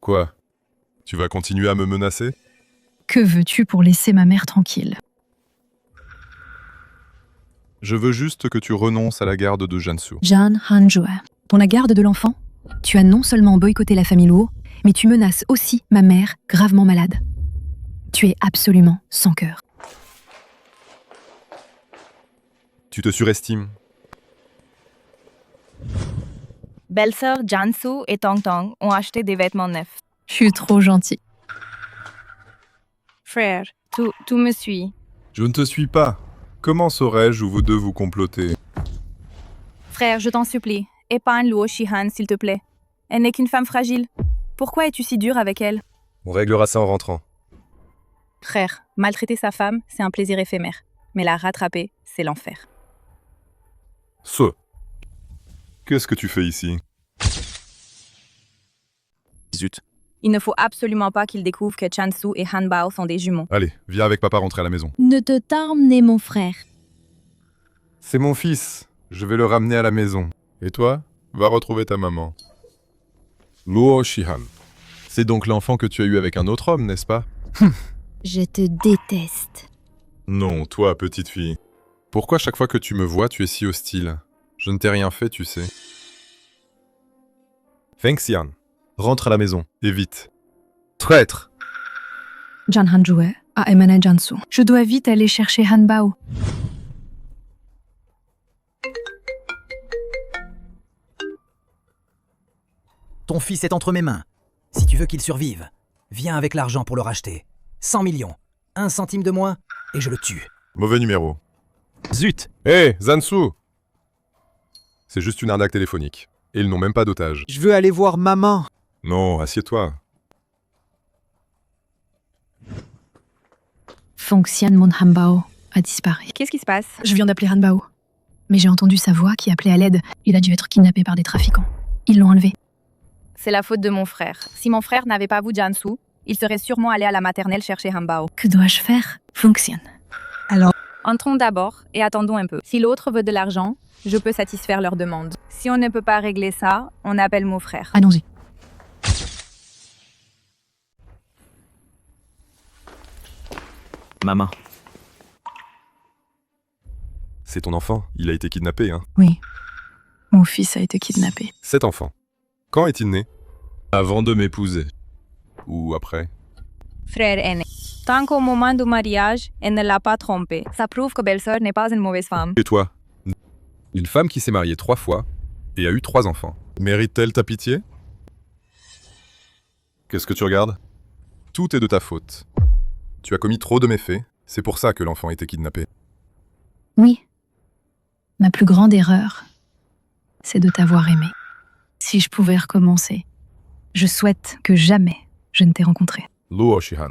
Quoi? Tu vas continuer à me menacer? Que veux-tu pour laisser ma mère tranquille? Je veux juste que tu renonces à la garde de Jansu. Jan Hanjue, pour la garde de l'enfant, tu as non seulement boycotté la famille Luo, mais tu menaces aussi ma mère gravement malade. Tu es absolument sans cœur. Tu te surestimes. Belle-sœur Jansu et Tong Tong ont acheté des vêtements neufs. Je suis trop gentil. Frère, tu me suis. Je ne te suis pas. Comment saurais-je où vous deux vous complotez? Frère, je t'en supplie, épargne Luo Shihan, s'il te plaît. Elle n'est qu'une femme fragile. Pourquoi es-tu si dur avec elle? On réglera ça en rentrant. Frère, maltraiter sa femme, c'est un plaisir éphémère. Mais la rattraper, c'est l'enfer. Qu'est-ce que tu fais ici? Zut. Il ne faut absolument pas qu'il découvre que Jansu et Han Bao sont des jumeaux. Allez, viens avec papa rentrer à la maison. Ne te tarde né mon frère. C'est mon fils. Je vais le ramener à la maison. Et toi, va retrouver ta maman. Luo Shihan. C'est donc l'enfant que tu as eu avec un autre homme, n'est-ce pas? Je te déteste. Non, toi, petite fille. Pourquoi chaque fois que tu me vois, tu es si hostile? Je ne t'ai rien fait, tu sais. Feng Xian, rentre à la maison, et vite. Traître! Jan Hanjue a émané Jansu. Je dois vite aller chercher Han Bao. Ton fils est entre mes mains. Si tu veux qu'il survive, viens avec l'argent pour le racheter. 100 millions. 1 centime de moins, et je le tue. Mauvais numéro. Zut! Hé, Zansu! C'est juste une arnaque téléphonique. Et ils n'ont même pas d'otage. Je veux aller voir maman. Non, assieds-toi. Feng Xian, mon Han Bao, a disparu. Qu'est-ce qui se passe? Je viens d'appeler Han Bao. Mais j'ai entendu sa voix qui appelait à l'aide. Il a dû être kidnappé par des trafiquants. Ils l'ont enlevé. C'est la faute de mon frère. Si mon frère n'avait pas vu Jansu, il serait sûrement allé à la maternelle chercher Han Bao. Que dois-je faire, Feng Xian? Entrons d'abord et attendons un peu. Si l'autre veut de l'argent, je peux satisfaire leur demande. Si on ne peut pas régler ça, on appelle mon frère. Allons-y. Maman. C'est ton enfant, il a été kidnappé, hein? Oui. Mon fils a été kidnappé. Cet enfant. Quand est-il né? Avant de m'épouser. Ou après? Frère aîné. Tant qu'au moment du mariage, elle ne l'a pas trompé. Ça prouve que belle-sœur n'est pas une mauvaise femme. Et toi? Une femme qui s'est mariée 3 fois et a eu 3 enfants. Mérite-t-elle ta pitié? Qu'est-ce que tu regardes? Tout est de ta faute. Tu as commis trop de méfaits, c'est pour ça que l'enfant a été kidnappé. Oui. Ma plus grande erreur, c'est de t'avoir aimé. Si je pouvais recommencer, je souhaite que jamais je ne t'ai rencontré. Luo Shihan,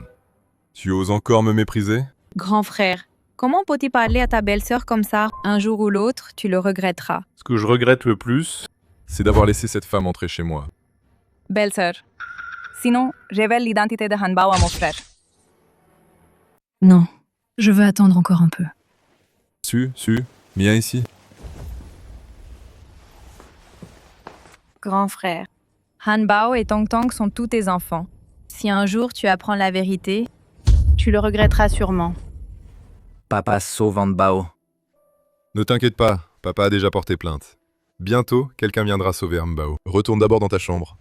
tu oses encore me mépriser? Grand frère, comment peux-tu parler à ta belle-sœur comme ça? Un jour ou l'autre, tu le regretteras. Ce que je regrette le plus, c'est d'avoir laissé cette femme entrer chez moi. Belle-sœur. Sinon, révèle l'identité de Han Bao à mon frère. Non, je veux attendre encore un peu. Viens ici. Grand frère, Han Bao et Tong Tong sont tous tes enfants. Si un jour tu apprends la vérité, tu le regretteras sûrement. Papa sauve Han Bao. Ne t'inquiète pas, papa a déjà porté plainte. Bientôt, quelqu'un viendra sauver Han Bao. Retourne d'abord dans ta chambre.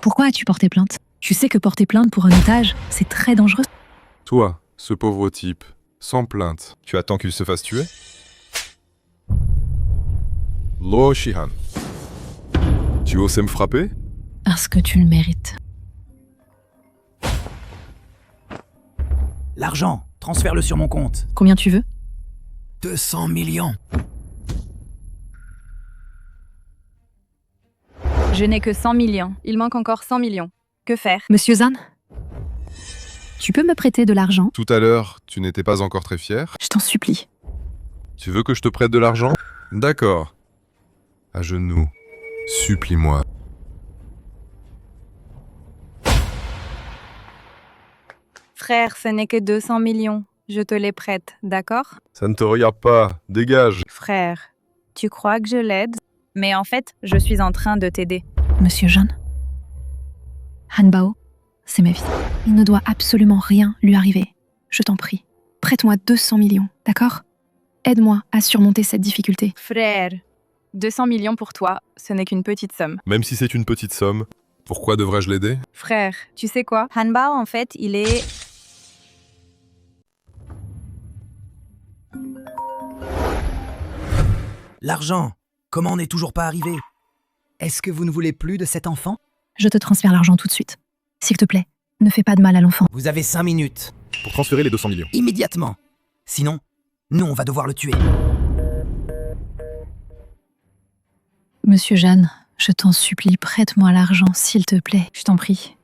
Pourquoi as-tu porté plainte? Tu sais que porter plainte pour un otage, c'est très dangereux. Toi, ce pauvre type, sans plainte, tu attends qu'il se fasse tuer? Luo Shihan. Tu osais me frapper? Parce que tu le mérites. L'argent, transfère-le sur mon compte. Combien tu veux? 200 millions. Je n'ai que 100 millions. Il manque encore 100 millions. Que faire? Monsieur Zan, tu peux me prêter de l'argent? Tout à l'heure, tu n'étais pas encore très fier? Je t'en supplie. Tu veux que je te prête de l'argent? D'accord. À genoux. Supplie-moi. Frère, ce n'est que 200 millions. Je te les prête, d'accord? Ça ne te regarde pas. Dégage. Frère, tu crois que je l'aide? Mais en fait, je suis en train de t'aider. Monsieur Jean, Han Bao, c'est ma vie. Il ne doit absolument rien lui arriver. Je t'en prie. Prête-moi 200 millions, d'accord? Aide-moi à surmonter cette difficulté. Frère, 200 millions pour toi, ce n'est qu'une petite somme. Même si c'est une petite somme, pourquoi devrais-je l'aider? Frère, tu sais quoi? Han Bao, en fait, il est... L'argent, comment on n'est toujours pas arrivé? Est-ce que vous ne voulez plus de cet enfant? Je te transfère l'argent tout de suite. S'il te plaît, ne fais pas de mal à l'enfant. Vous avez 5 minutes. Pour transférer les 200 millions. Immédiatement. Sinon, nous on va devoir le tuer. Monsieur Jeanne, je t'en supplie, prête-moi l'argent, s'il te plaît. Je t'en prie.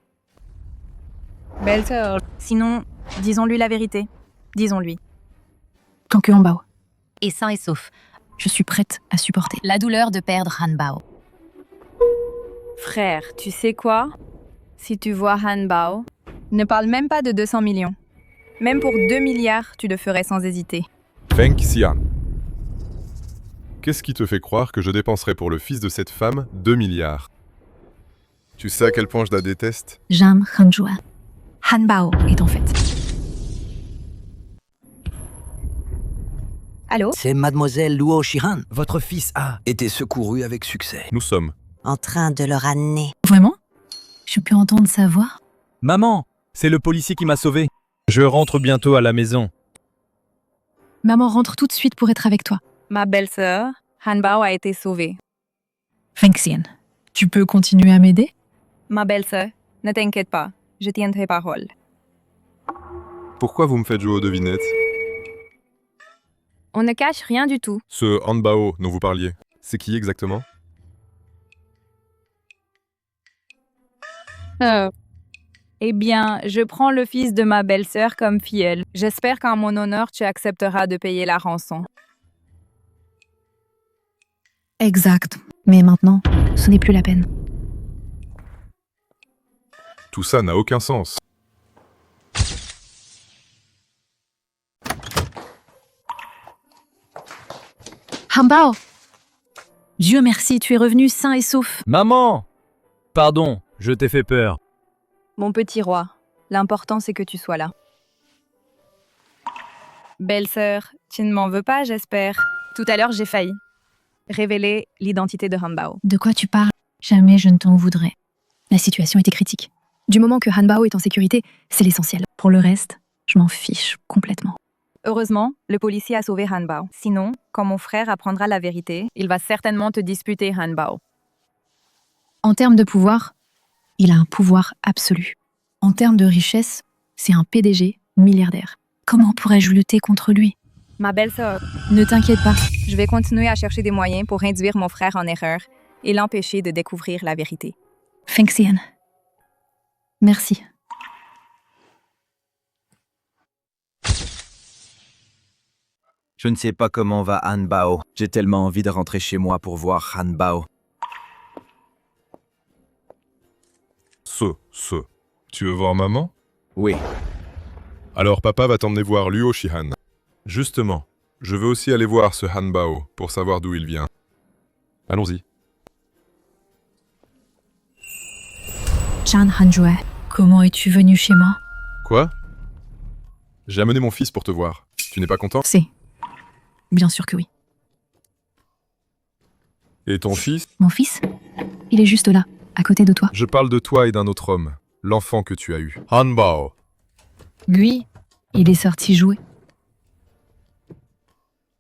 Belle sœur. Sinon, disons-lui la vérité. Disons-lui. Tant que Han Bao, Et sain et sauf. je suis prête à supporter. La douleur de perdre Han Bao. Frère, tu sais quoi? Si tu vois Han Bao, ne parle même pas de 200 millions. Même pour 2 milliards, tu le ferais sans hésiter. Feng Xian. Qu'est-ce qui te fait croire que je dépenserai pour le fils de cette femme 2 milliards? Tu sais à quel point je la déteste? Jam Hanjua. Han Bao est en fait. Allô? C'est mademoiselle Luo Shihan. Votre fils a été secouru avec succès. Nous sommes. En train de le ramener. Vraiment? Je peux entendre sa voix? Maman, c'est le policier qui m'a sauvé. Je rentre bientôt à la maison. Maman rentre tout de suite pour être avec toi. Ma belle-sœur, Han Bao a été sauvée. Feng Xian, tu peux continuer à m'aider? Ma belle-sœur, ne t'inquiète pas, je tiendrai parole. Pourquoi vous me faites jouer aux devinettes? On ne cache rien du tout. Ce Han Bao dont vous parliez, c'est qui exactement? Eh bien, je prends le fils de ma belle-sœur comme filleule. J'espère qu'en mon honneur, tu accepteras de payer la rançon. Exact. Mais maintenant, ce n'est plus la peine. Tout ça n'a aucun sens. Han Bao! Dieu merci, tu es revenu sain et sauf. Maman! Pardon, je t'ai fait peur. Mon petit roi, l'important c'est que tu sois là. Belle-sœur, tu ne m'en veux pas, j'espère. Tout à l'heure, j'ai failli révéler l'identité de Han Bao. De quoi tu parles? Jamais je ne t'en voudrais. La situation était critique. Du moment que Han Bao est en sécurité, c'est l'essentiel. Pour le reste, je m'en fiche complètement. Heureusement, le policier a sauvé Han Bao. Sinon, quand mon frère apprendra la vérité, il va certainement te disputer Han Bao. En termes de pouvoir, il a un pouvoir absolu. En termes de richesse, c'est un PDG milliardaire. Comment pourrais-je lutter contre lui? Ma belle-sœur, Ne t'inquiète pas. je vais continuer à chercher des moyens pour induire mon frère en erreur et l'empêcher de découvrir la vérité. Feng Xian. Merci. Je ne sais pas comment va Han Bao. J'ai tellement envie de rentrer chez moi pour voir Han Bao. Tu veux voir maman? Oui. Alors papa va t'emmener voir Luo Shihan. Justement, je veux aussi aller voir ce Han Bao pour savoir d'où il vient. Allons-y. Jan Hanjue, comment es-tu venu chez moi? Quoi? J'ai amené mon fils pour te voir. Tu n'es pas content? C'est. Bien sûr que oui. Et ton fils? Mon fils? Il est juste là, à côté de toi. Je parle de toi et d'un autre homme. L'enfant que tu as eu. Hanbao. Lui, il est sorti jouer.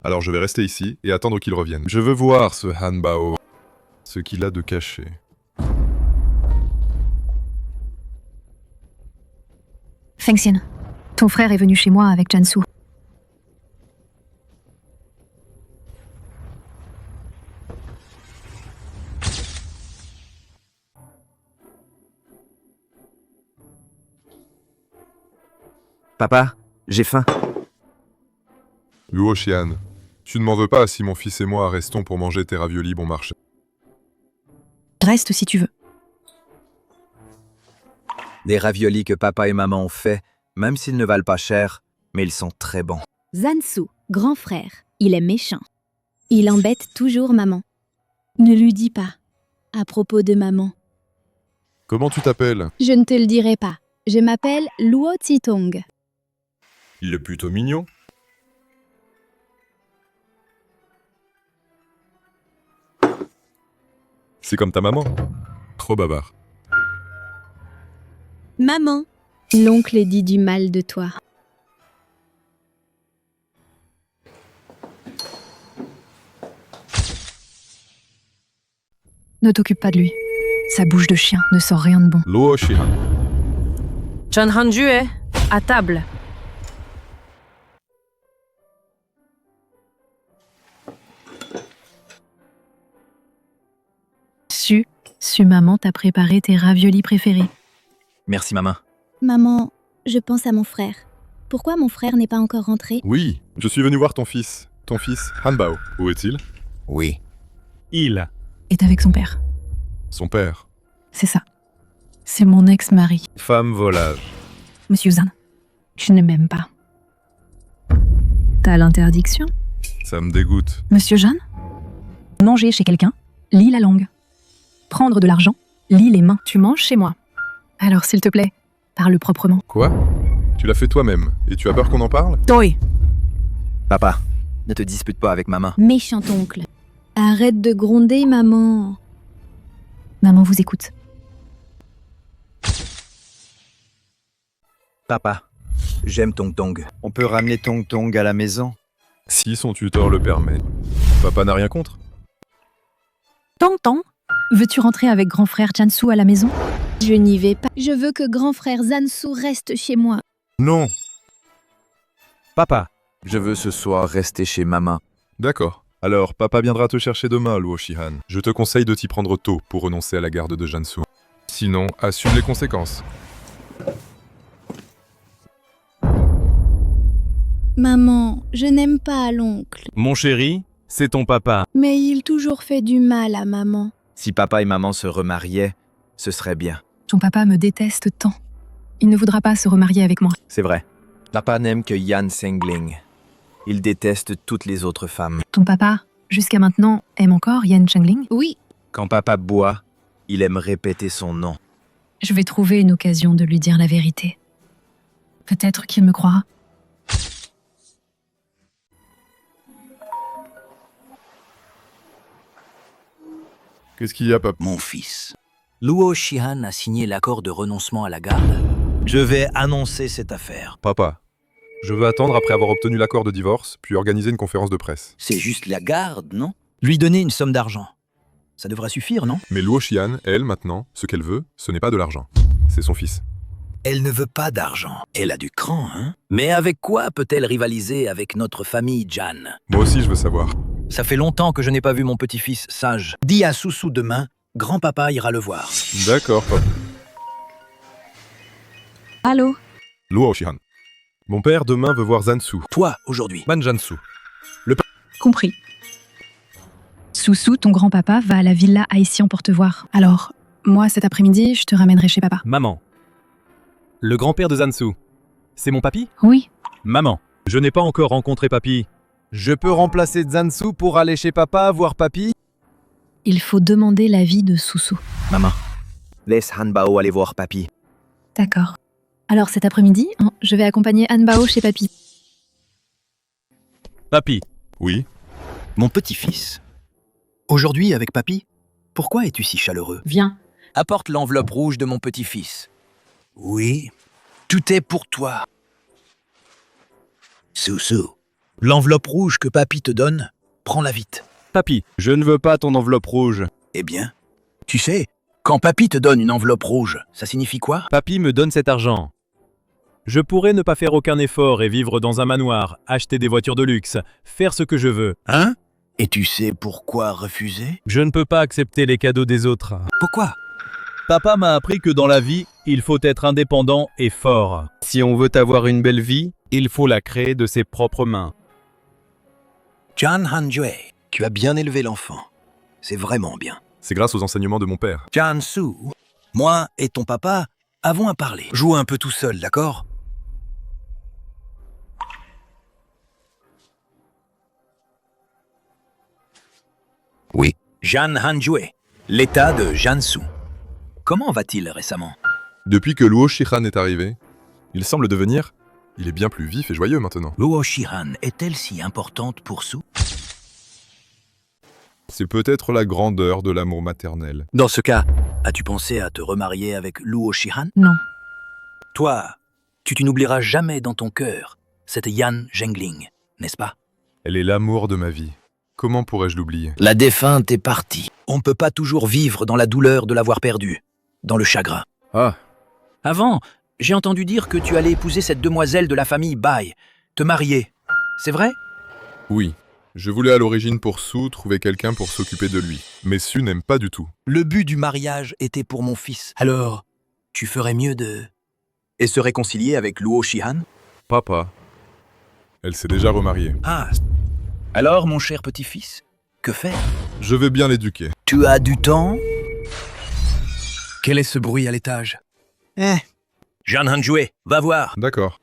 Alors je vais rester ici et attendre qu'il revienne. Je veux voir ce Hanbao. Ce qu'il a de caché. Fengxian, ton frère est venu chez moi avec Jansu. Papa, j'ai faim. Luo Xian, tu ne m'en veux pas si mon fils et moi restons pour manger tes raviolis bon marché. Reste si tu veux. Des raviolis que papa et maman ont fait, même s'ils ne valent pas cher, mais ils sont très bons. Zansu, grand frère, il est méchant. Il embête toujours maman. Ne lui dis pas. À propos de maman. Comment tu t'appelles? Je ne te le dirai pas. Je m'appelle Luo Zitong. Il est plutôt mignon. C'est comme ta maman. Trop bavard. Maman, l'oncle dit du mal de toi. Ne t'occupe pas de lui. Sa bouche de chien ne sort rien de bon. Luo Xian. Jan Hanjue, à table. Su maman t'a préparé tes raviolis préférés. Merci maman. Maman, je pense à mon frère. Pourquoi mon frère n'est pas encore rentré? Oui, je suis venu voir ton fils. Ton fils, Hanbao. Où est-il? Oui. Il est avec son père. Son père. C'est ça. C'est mon ex-mari. Femme volage. Monsieur Zan, tu ne m'aimes pas. T'as l'interdiction? Ça me dégoûte. Monsieur Jeanne? Manger chez quelqu'un, lis la langue. Prendre de l'argent, lis les mains. Tu manges chez moi. Alors s'il te plaît, parle proprement. Quoi? Tu l'as fait toi-même, et tu as peur qu'on en parle? Toi. Papa, ne te dispute pas avec maman. Méchant oncle. Arrête de gronder, maman. Maman vous écoute. Papa, j'aime Tong Tong. On peut ramener Tong Tong à la maison? Si son tuteur le permet. Papa n'a rien contre? Tong Tong, veux-tu rentrer avec grand frère Jansu à la maison? Je n'y vais pas. Je veux que grand frère Zansu reste chez moi. Non. Papa. Je veux ce soir rester chez maman. D'accord. Alors, papa viendra te chercher demain, Luo Xian. Je te conseille de t'y prendre tôt pour renoncer à la garde de Jansu. Sinon, assume les conséquences. Maman, je n'aime pas l'oncle. Mon chéri, c'est ton papa. Mais il toujours fait du mal à maman. Si papa et maman se remariaient, ce serait bien. Ton papa me déteste tant. Il ne voudra pas se remarier avec moi. C'est vrai. Papa n'aime que Yan Sengling. Il déteste toutes les autres femmes. Ton papa, jusqu'à maintenant, aime encore Yan Chengling? Oui. Quand papa boit, il aime répéter son nom. Je vais trouver une occasion de lui dire la vérité. Peut-être qu'il me croira. Qu'est-ce qu'il y a, papa? Mon fils, Luo Xian a signé l'accord de renoncement à la garde. Je vais annoncer cette affaire. Papa, je veux attendre après avoir obtenu l'accord de divorce, puis organiser une conférence de presse. C'est juste la garde, non? Lui donner une somme d'argent. Ça devrait suffire, non? Mais Luo Xian, elle, maintenant, ce qu'elle veut, ce n'est pas de l'argent. C'est son fils. Elle ne veut pas d'argent. Elle a du cran, hein? Mais avec quoi peut-elle rivaliser avec notre famille Jan? Moi aussi, je veux savoir. Ça fait longtemps que je n'ai pas vu mon petit-fils sage. Dis à Susu demain, grand-papa ira le voir. D'accord, papa. Allô? Luo Xian. Mon père demain veut voir Zansu. Toi, aujourd'hui. Man Jansu. Compris. Susu, ton grand-papa, va à la villa Haïtien pour te voir. Alors, moi, cet après-midi, je te ramènerai chez papa. Maman. Le grand-père de Zansu. C'est mon papy? Oui. Maman. Je n'ai pas encore rencontré papy. Je peux remplacer Zansu pour aller chez papa voir papy? Il faut demander l'avis de Susu. Maman, Laisse Hanbao aller voir papy. D'accord. Alors cet après-midi, je vais accompagner Hanbao chez papy. Papy. Oui. Mon petit-fils. Aujourd'hui, avec papy, pourquoi es-tu si chaleureux? Viens. Apporte l'enveloppe rouge de mon petit-fils. Oui, tout est pour toi. Soussou, l'enveloppe rouge que papy te donne, prends-la vite. Papy, je ne veux pas ton enveloppe rouge. Eh bien, tu sais, quand papy te donne une enveloppe rouge, ça signifie quoi? Papy me donne cet argent. Je pourrais ne pas faire aucun effort et vivre dans un manoir, acheter des voitures de luxe, faire ce que je veux. Hein? Et tu sais pourquoi refuser? Je ne peux pas accepter les cadeaux des autres. Pourquoi? Papa m'a appris que dans la vie, il faut être indépendant et fort. Si on veut avoir une belle vie, il faut la créer de ses propres mains. Jan Hanjue, tu as bien élevé l'enfant. C'est vraiment bien. C'est grâce aux enseignements de mon père. Jansu, moi et ton papa avons à parler. Joue un peu tout seul, d'accord? Oui. Jan Hanjue, l'état de Jansu. Comment va-t-il récemment? Depuis que Luo Shihan est arrivé, il semble devenir... Il est bien plus vif et joyeux maintenant. Luo Shihan est-elle si importante pour Su? C'est peut-être la grandeur de l'amour maternel. Dans ce cas, as-tu pensé à te remarier avec Luo Shihan? Non. Toi, tu n'oublieras jamais dans ton cœur cette Yan Zhengling, n'est-ce pas? Elle est l'amour de ma vie. Comment pourrais-je l'oublier? La défunte est partie. On ne peut pas toujours vivre dans la douleur de l'avoir perdue, dans le chagrin. Ah. Avant, j'ai entendu dire que tu allais épouser cette demoiselle de la famille Bai, te marier. C'est vrai? Oui. Je voulais à l'origine pour Su trouver quelqu'un pour s'occuper de lui. Mais Su n'aime pas du tout. Le but du mariage était pour mon fils. Alors, tu ferais mieux de... Et se réconcilier avec Luo Shihan? Papa. Elle s'est déjà remariée. Ah. Alors, mon cher petit-fils, que faire? Je vais bien l'éduquer. Tu as du temps? Quel est ce bruit à l'étage? Jan Hanjue, va voir. D'accord.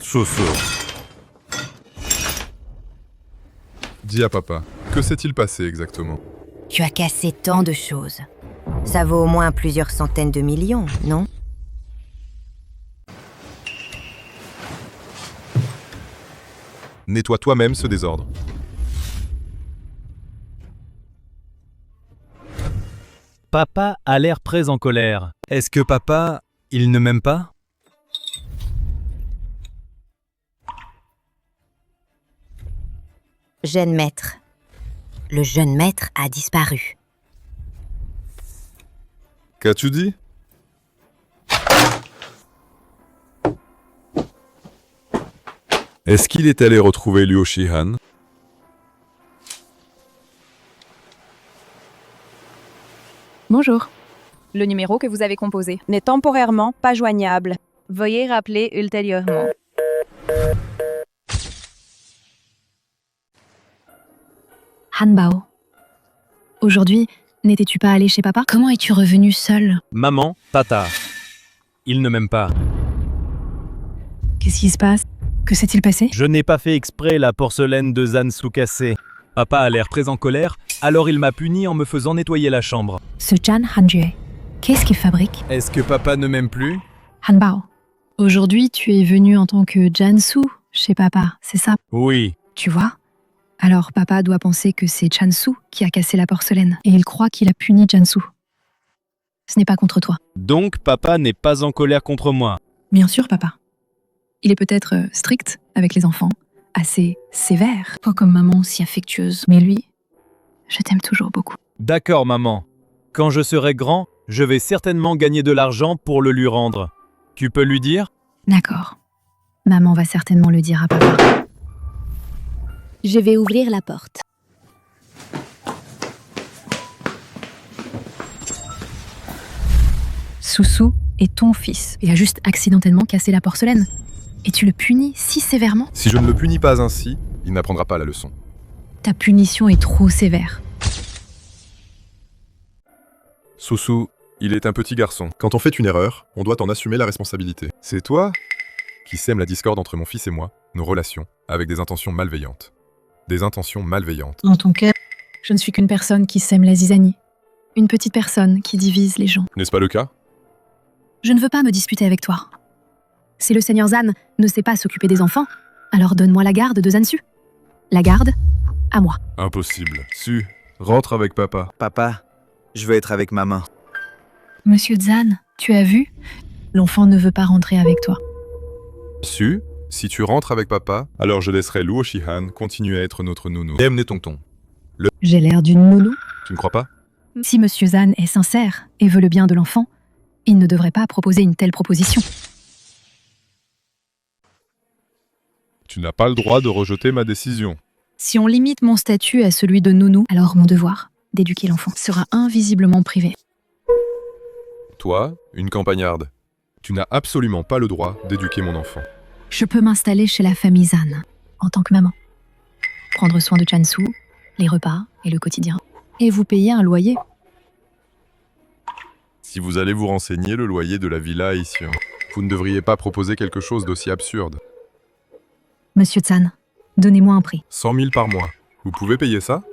Chaussure. Dis à papa, que s'est-il passé exactement? Tu as cassé tant de choses. Ça vaut au moins plusieurs centaines de millions, non? Nettoie toi-même ce désordre. Papa a l'air très en colère. Est-ce que papa, il ne m'aime pas? Jeune maître. Le jeune maître a disparu. Qu'as-tu dit? Est-ce qu'il est allé retrouver Luo Shihan? Bonjour. Le numéro que vous avez composé n'est temporairement pas joignable. Veuillez rappeler ultérieurement. Hanbao. Aujourd'hui, n'étais-tu pas allé chez papa? Comment es-tu revenu seul? Maman, tata. Il ne m'aime pas. Qu'est-ce qui se passe? Que s'est-il passé? Je n'ai pas fait exprès la porcelaine de Zansu cassée. Papa a l'air très en colère, alors il m'a puni en me faisant nettoyer la chambre. Ce Jan Hanjue, qu'est-ce qu'il fabrique? Est-ce que papa ne m'aime plus? Hanbao, aujourd'hui tu es venu en tant que Jansu chez papa, c'est ça? Oui. Tu vois? Alors papa doit penser que c'est Jansu qui a cassé la porcelaine, et il croit qu'il a puni Jansu. Ce n'est pas contre toi. Donc papa n'est pas en colère contre moi? Bien sûr, papa. Il est peut-être strict avec les enfants, assez sévère, pas comme maman si affectueuse. Mais lui, je t'aime toujours beaucoup. D'accord, maman. Quand je serai grand, je vais certainement gagner de l'argent pour le lui rendre. Tu peux lui dire? D'accord. Maman va certainement le dire à papa. Je vais ouvrir la porte. Soussou est ton fils et a juste accidentellement cassé la porcelaine. Et tu le punis si sévèrement? Si je ne le punis pas ainsi, il n'apprendra pas la leçon. Ta punition est trop sévère. Soussou, il est un petit garçon. Quand on fait une erreur, on doit en assumer la responsabilité. C'est toi qui sème la discorde entre mon fils et moi, nos relations, avec des intentions malveillantes. Des intentions malveillantes. Dans ton cœur, Je ne suis qu'une personne qui sème la zizanie. Une petite personne qui divise les gens. N'est-ce pas le cas? Je ne veux pas me disputer avec toi. Si le seigneur Zan ne sait pas s'occuper des enfants, alors donne-moi la garde de Zansu. La garde, à moi. Impossible. Su, rentre avec papa. Papa, je veux être avec maman. Monsieur Zan, tu as vu? L'enfant ne veut pas rentrer avec toi. Su, si tu rentres avec papa, alors je laisserai Luo Shihan continuer à être notre nounou. Et amener tonton. J'ai l'air d'une nounou? Tu ne crois pas? Si Monsieur Zan est sincère et veut le bien de l'enfant, il ne devrait pas proposer une telle proposition. Tu n'as pas le droit de rejeter ma décision. Si on limite mon statut à celui de nounou, alors mon devoir d'éduquer l'enfant sera invisiblement privé. Toi, une campagnarde, tu n'as absolument pas le droit d'éduquer mon enfant. Je peux m'installer chez la famille Zan, en tant que maman. Prendre soin de Jansu, les repas et le quotidien. Et vous payer un loyer. Si vous allez vous renseigner, le loyer de la villa est ici. Vous ne devriez pas proposer quelque chose d'aussi absurde. Monsieur Zan, donnez-moi un prix. 100 000 par mois. Vous pouvez payer ça?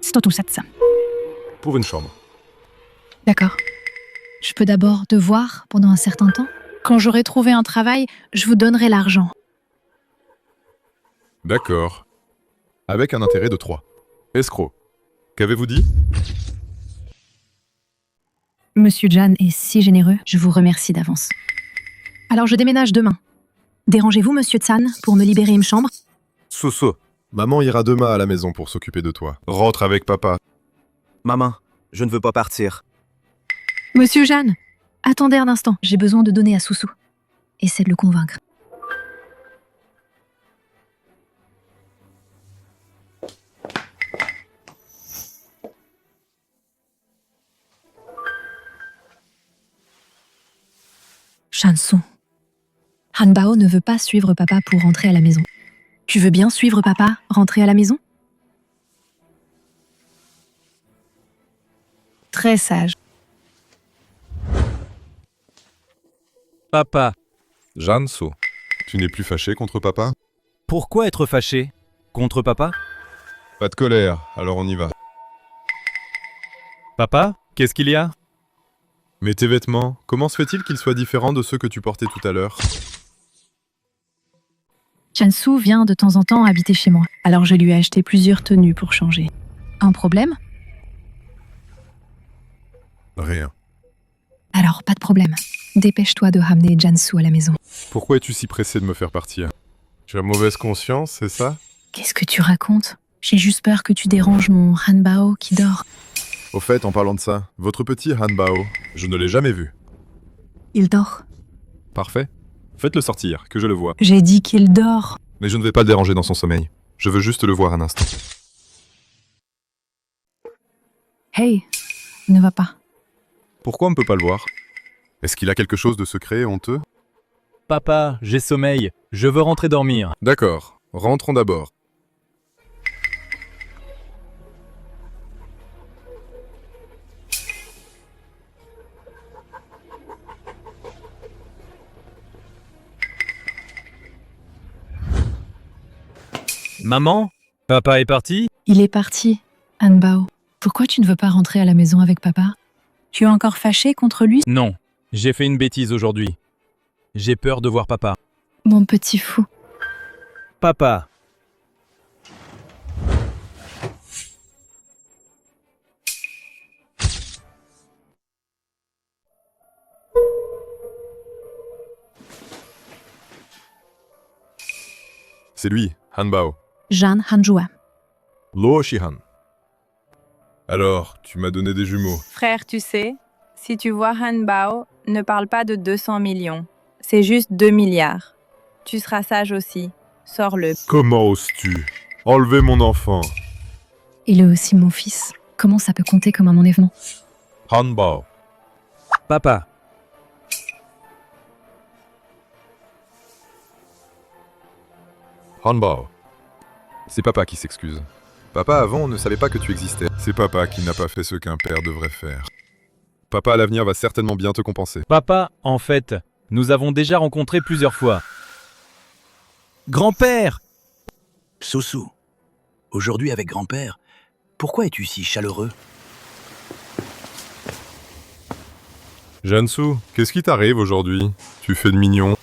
107. Pour une chambre. D'accord. Je peux d'abord te voir pendant un certain temps. Quand j'aurai trouvé un travail, je vous donnerai l'argent. D'accord. Avec un intérêt de 3. Escroc. Qu'avez-vous dit? Monsieur Jan est si généreux, je vous remercie d'avance. Alors je déménage demain. Dérangez-vous, Monsieur Tsan, pour me libérer une chambre? Soso. Maman ira demain à la maison pour s'occuper de toi. Rentre avec papa. Maman, je ne veux pas partir. Monsieur Jeanne, attendez un instant. J'ai besoin de donner à Soussou. Essaie de le convaincre. Chanson. Hanbao ne veut pas suivre papa pour rentrer à la maison. Tu veux bien suivre papa, rentrer à la maison? Très sage. Papa. Janso, tu n'es plus fâché contre papa? Pourquoi être fâché? Contre papa? Pas de colère, alors on y va. Papa, qu'est-ce qu'il y a? Mais tes vêtements, comment se fait-il qu'ils soient différents de ceux que tu portais tout à l'heure? Chansu vient de temps en temps habiter chez moi, alors je lui ai acheté plusieurs tenues pour changer. Un problème? Rien. Alors, pas de problème. Dépêche-toi de ramener Jansu à la maison. Pourquoi es-tu si pressé de me faire partir? Tu as mauvaise conscience, c'est ça? Qu'est-ce que tu racontes? J'ai juste peur que tu déranges mon Hanbao qui dort. Au fait, en parlant de ça, votre petit Hanbao, je ne l'ai jamais vu. Il dort. Parfait. Faites-le sortir, que je le vois. J'ai dit qu'il dort. Mais je ne vais pas le déranger dans son sommeil. Je veux juste le voir un instant. Hey, ne va pas. Pourquoi on ne peut pas le voir? Est-ce qu'il a quelque chose de secret et honteux? Papa, j'ai sommeil. Je veux rentrer dormir. D'accord. Rentrons d'abord. Maman? Papa est parti? Il est parti, Hanbao. Pourquoi tu ne veux pas rentrer à la maison avec papa? Tu es encore fâché contre lui? Non, j'ai fait une bêtise aujourd'hui. J'ai peur de voir papa. Mon petit fou. Papa. C'est lui, Hanbao. Jan Hanjua. Luo Shihan. Alors, tu m'as donné des jumeaux. Frère, tu sais, si tu vois Hanbao, ne parle pas de 200 millions. C'est juste 2 milliards. Tu seras sage aussi. Sors-le. Comment oses-tu? Enlever mon enfant. Il est aussi mon fils. Comment ça peut compter comme un enlèvement? Hanbao. Papa. Hanbao. C'est papa qui s'excuse. Papa, avant, on ne savait pas que tu existais. C'est papa qui n'a pas fait ce qu'un père devrait faire. Papa, à l'avenir, va certainement bien te compenser. Papa, en fait, nous avons déjà rencontré plusieurs fois. Grand-père! Soussou, aujourd'hui avec grand-père, Pourquoi es-tu si chaleureux? Jansu, qu'est-ce qui t'arrive aujourd'hui? Tu fais de mignon.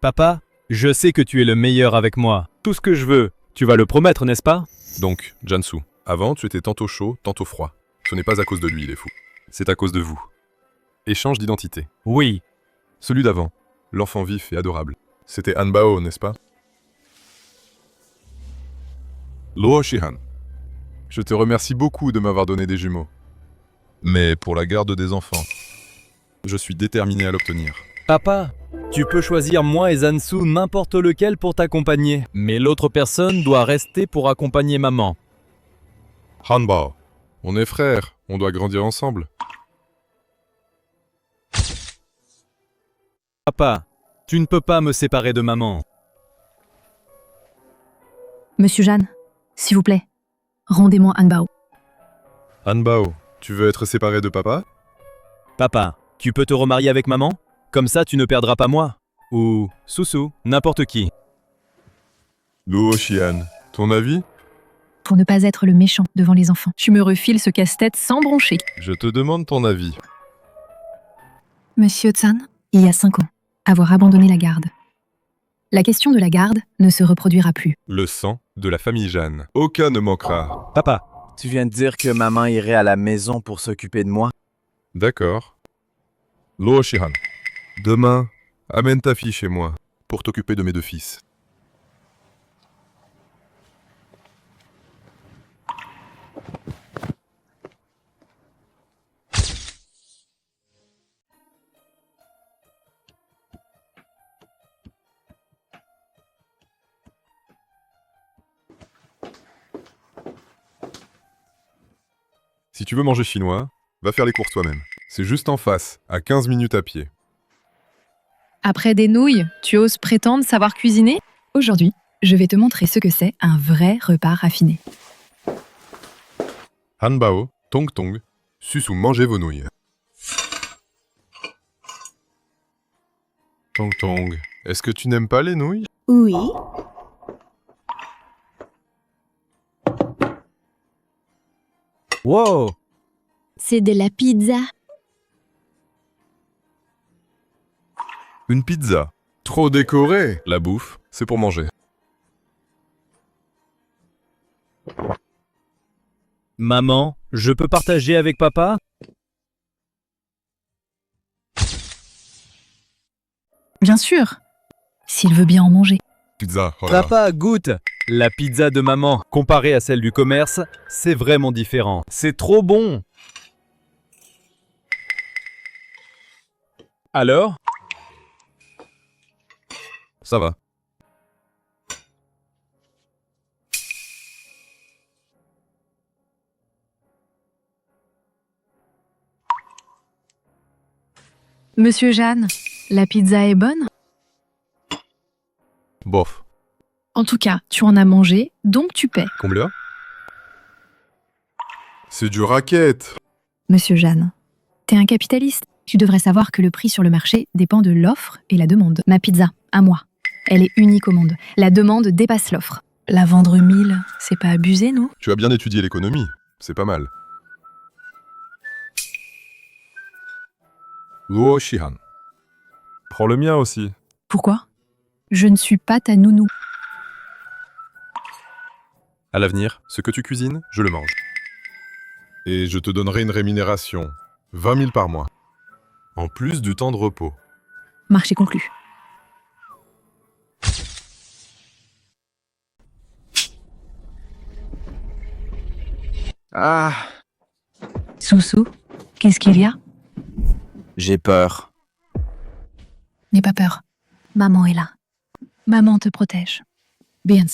Papa, je sais que tu es le meilleur avec moi. Tout ce que je veux, tu vas le promettre, n'est-ce pas? Donc, Jansu, avant tu étais tantôt chaud, tantôt froid. Ce n'est pas à cause de lui, il est fou. C'est à cause de vous. Échange d'identité. Oui. Celui d'avant, l'enfant vif et adorable. C'était Hanbao, n'est-ce pas? Luo Shihan. Je te remercie beaucoup de m'avoir donné des jumeaux. Mais pour la garde des enfants, je suis déterminé à l'obtenir. Papa, tu peux choisir moi et Zansu n'importe lequel pour t'accompagner. Mais l'autre personne doit rester pour accompagner maman. Hanbao, on est frères, on doit grandir ensemble. Papa, tu ne peux pas me séparer de maman. Monsieur Jeanne, s'il vous plaît, rendez-moi Hanbao. Hanbao, tu veux être séparé de papa? Papa, tu peux te remarier avec maman? Comme ça, tu ne perdras pas moi. Ou Susu, n'importe qui. Luo Shihan, ton avis? Pour ne pas être le méchant devant les enfants, tu me refiles ce casse-tête sans broncher. Je te demande ton avis. Monsieur Tsan, il y a 5 ans, avoir abandonné la garde. La question de la garde ne se reproduira plus. Le sang de la famille Jeanne. Aucun ne manquera. Papa, Tu viens de dire que maman irait à la maison pour s'occuper de moi? D'accord. Luo Shihan, demain, amène ta fille chez moi pour t'occuper de mes 2 fils. Si tu veux manger chinois, va faire les courses toi-même. C'est juste en face, à 15 minutes à pied. Après des nouilles, tu oses prétendre savoir cuisiner? Aujourd'hui, je vais te montrer ce que c'est un vrai repas raffiné. Hanbao, Tong Tong, Susu, mangez vos nouilles. Tong Tong, est-ce que tu n'aimes pas les nouilles? Oui. Wow! C'est de la pizza. Une pizza. Trop décorée. La bouffe, c'est pour manger. Maman, je peux partager avec papa? Bien sûr, s'il veut bien en manger. Pizza, voilà. Papa, goûte! La pizza de maman, comparée à celle du commerce, c'est vraiment différent. C'est trop bon! Alors? Ça va. Monsieur Jeanne, la pizza est bonne? Bof. En tout cas, tu en as mangé, donc tu paies. Combien? C'est du racket. Monsieur Jeanne, t'es un capitaliste. Tu devrais savoir que le prix sur le marché dépend de l'offre et la demande. Ma pizza, à moi, elle est unique au monde. La demande dépasse l'offre. La vendre 1000, c'est pas abusé, non? Tu as bien étudié l'économie. C'est pas mal. Luo Shihan. Prends le mien aussi. Pourquoi? Je ne suis pas ta nounou. À l'avenir, ce que tu cuisines, je le mange. Et je te donnerai une rémunération. 20 000 par mois. En plus du temps de repos. Marché conclu. Ah, Susu, qu'est-ce qu'il y a? j'ai peur. N'aie pas peur. Maman est là. Maman te protège. Bien.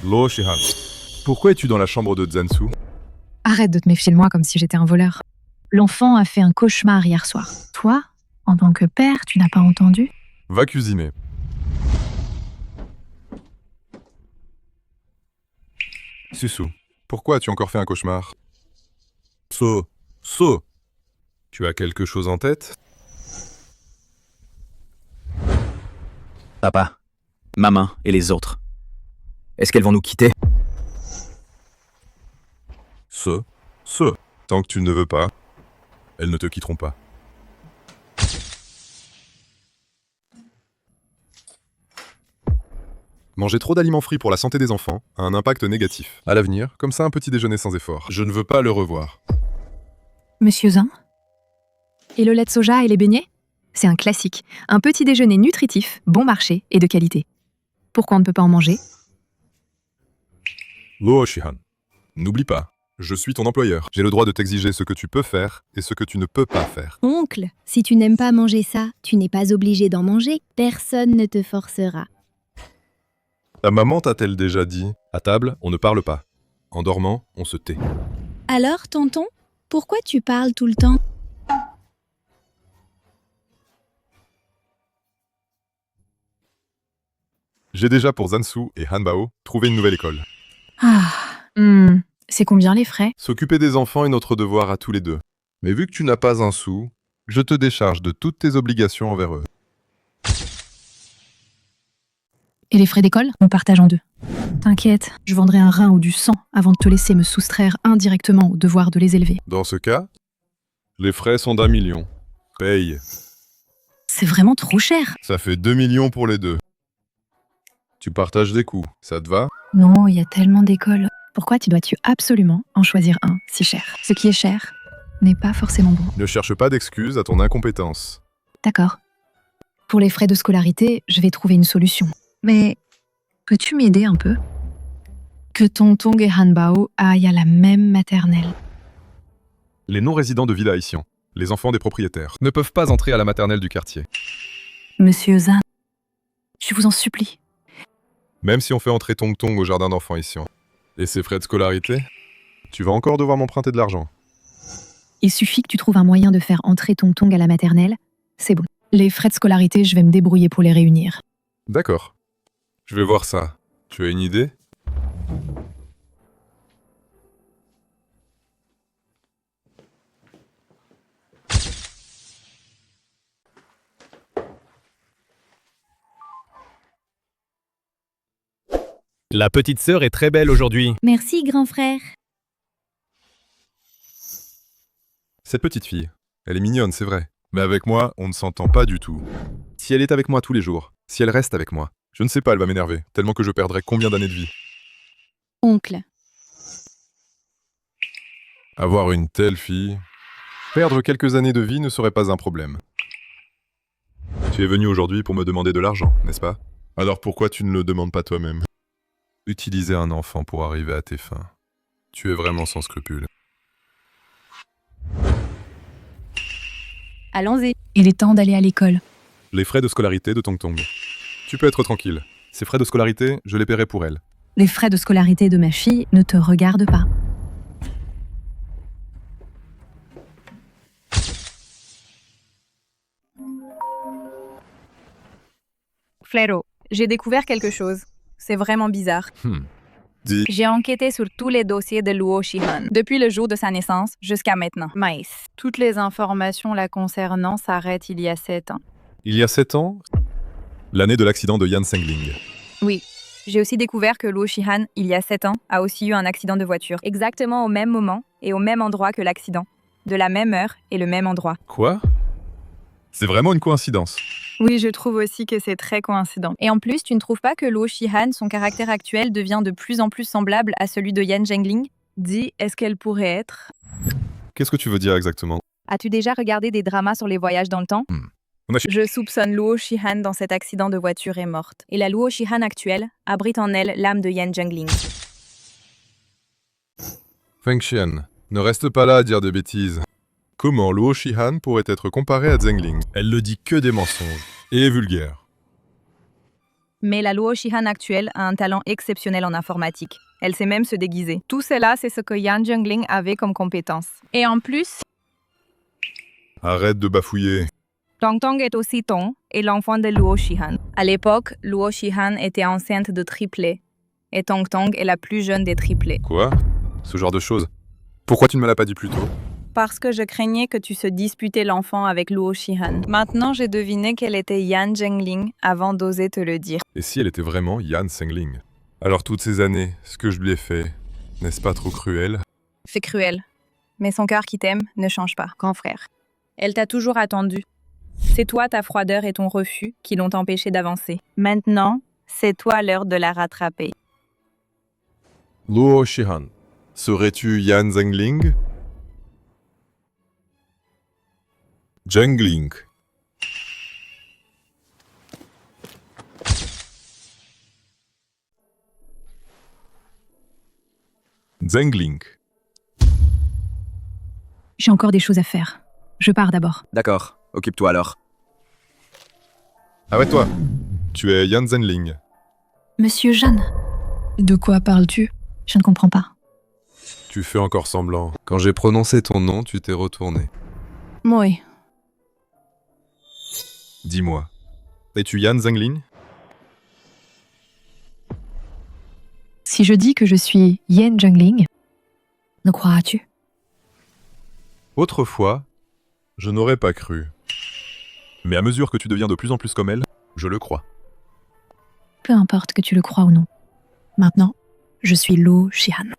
Luo Shihan. Pourquoi es-tu dans la chambre de Zansu? Arrête de te méfier de moi comme si j'étais un voleur. L'enfant a fait un cauchemar hier soir. Toi, en tant que père, tu n'as pas entendu? Va cuisiner. Susu, pourquoi as-tu encore fait un cauchemar? So, Tu as quelque chose en tête? Papa, maman et les autres. Est-ce qu'elles vont nous quitter? Tant que tu ne veux pas, elles ne te quitteront pas. Manger trop d'aliments frits pour la santé des enfants a un impact négatif. À l'avenir, comme ça un petit déjeuner sans effort. Je ne veux pas le revoir. Monsieur Zin? Et le lait de soja et les beignets? C'est un classique. Un petit déjeuner nutritif, bon marché et de qualité. Pourquoi on ne peut pas en manger? Luo Shihan, n'oublie pas, je suis ton employeur. J'ai le droit de t'exiger ce que tu peux faire et ce que tu ne peux pas faire. Oncle, si tu n'aimes pas manger ça, tu n'es pas obligé d'en manger. Personne ne te forcera. Ta maman t'a-t-elle déjà dit? À table, on ne parle pas. En dormant, on se tait. Alors, tonton, pourquoi tu parles tout le temps? J'ai déjà pour Zansu et Hanbao trouvé une nouvelle école. C'est combien les frais? S'occuper des enfants est notre devoir à tous les deux. Mais vu que tu n'as pas un sou, je te décharge de toutes tes obligations envers eux. Et les frais d'école? On partage en deux. T'inquiète, je vendrai un rein ou du sang avant de te laisser me soustraire indirectement au devoir de les élever. Dans ce cas, les frais sont d'1 million. Paye. C'est vraiment trop cher. Ça fait 2 millions pour les deux. Tu partages des coûts, ça te va? Non, il y a tellement d'écoles. Pourquoi tu dois-tu absolument en choisir un si cher? Ce qui est cher n'est pas forcément bon. Ne cherche pas d'excuses à ton incompétence. D'accord. Pour les frais de scolarité, je vais trouver une solution. Mais peux-tu m'aider un peu? Que Tonton et Hanbao aillent à la même maternelle. Les non-résidents de Villa Haïtien, les enfants des propriétaires, ne peuvent pas entrer à la maternelle du quartier. Monsieur Zan, je vous en supplie. Même si on fait entrer Tong Tong au jardin d'enfants Haïtien. Et ses frais de scolarité? Tu vas encore devoir m'emprunter de l'argent. Il suffit que tu trouves un moyen de faire entrer Tonton à la maternelle, c'est bon. Les frais de scolarité, je vais me débrouiller pour les réunir. D'accord. Je vais voir ça. Tu as une idée? La petite sœur est très belle aujourd'hui. Merci, grand frère. Cette petite fille, elle est mignonne, c'est vrai. Mais avec moi, on ne s'entend pas du tout. Si elle est avec moi tous les jours, si elle reste avec moi, je ne sais pas, elle va m'énerver, tellement que je perdrai combien d'années de vie. Oncle. Avoir une telle fille... Perdre quelques années de vie ne serait pas un problème. Tu es venu aujourd'hui pour me demander de l'argent, n'est-ce pas? Alors pourquoi tu ne le demandes pas toi-même? Utiliser un enfant pour arriver à tes fins. Tu es vraiment sans scrupules. Allons-y. Il est temps d'aller à l'école. Les frais de scolarité de Tong Tong. Tu peux être tranquille. Ces frais de scolarité, je les paierai pour elle. Les frais de scolarité de ma fille ne te regardent pas. Flero, j'ai découvert quelque chose. C'est vraiment bizarre. Dis. J'ai enquêté sur tous les dossiers de Luo Shihan, depuis le jour de sa naissance jusqu'à maintenant. Maïs. Toutes les informations la concernant s'arrêtent il y a 7 ans. Il y a 7 ans, l'année de l'accident de Yan Sengling. Oui. J'ai aussi découvert que Luo Shihan, il y a 7 ans, a aussi eu un accident de voiture, exactement au même moment et au même endroit que l'accident. De la même heure et le même endroit. Quoi? C'est vraiment une coïncidence. Oui, je trouve aussi que c'est très coïncident. Et en plus, tu ne trouves pas que Luo Shihan, son caractère actuel, devient de plus en plus semblable à celui de Yan Zhengling? Dis, est-ce qu'elle pourrait être... Qu'est-ce que tu veux dire exactement? As-tu déjà regardé des dramas sur les voyages dans le temps? Je soupçonne Luo Shihan dans cet accident de voiture est morte. Et la Luo Shihan actuelle abrite en elle l'âme de Yan Zhengling. Feng Xian, ne reste pas là à dire des bêtises. Comment Luo Shihan pourrait être comparée à Zhengling? Elle ne dit que des mensonges. Et est vulgaire. Mais la Luo Shihan actuelle a un talent exceptionnel en informatique. Elle sait même se déguiser. Tout cela, c'est ce que Yan Zhengling avait comme compétence. Et en plus... Arrête de bafouiller. Tong Tong est aussi Tong et l'enfant de Luo Shihan. À l'époque, Luo Shihan était enceinte de triplés. Et Tong Tong est la plus jeune des triplés. Quoi? Ce genre de choses. Pourquoi tu ne me l'as pas dit plus tôt? Parce que je craignais que tu se disputais l'enfant avec Luo Shihan. Maintenant, j'ai deviné qu'elle était Yan Zhengling avant d'oser te le dire. Et si elle était vraiment Yan Zhengling? Alors toutes ces années, ce que je lui ai fait, n'est-ce pas trop cruel? C'est cruel. Mais son cœur qui t'aime ne change pas, grand frère. Elle t'a toujours attendu. C'est toi, ta froideur et ton refus qui l'ont empêché d'avancer. Maintenant, c'est toi l'heure de la rattraper. Luo Shihan, serais-tu Yan Zhengling? Zhengling. Zhengling. J'ai encore des choses à faire. Je pars d'abord. D'accord, occupe-toi alors. Arrête-toi. Tu es Yan Zhengling. Monsieur Jeanne. De quoi parles-tu? Je ne comprends pas. Tu fais encore semblant. Quand j'ai prononcé ton nom, tu t'es retourné. Oui. Dis-moi, es-tu Yan Zhengling? Si je dis que je suis Yan Zhengling, nous croiras-tu? Autrefois, je n'aurais pas cru. Mais à mesure que tu deviens de plus en plus comme elle, je le crois. Peu importe que tu le crois ou non. Maintenant, je suis Luo Shihan.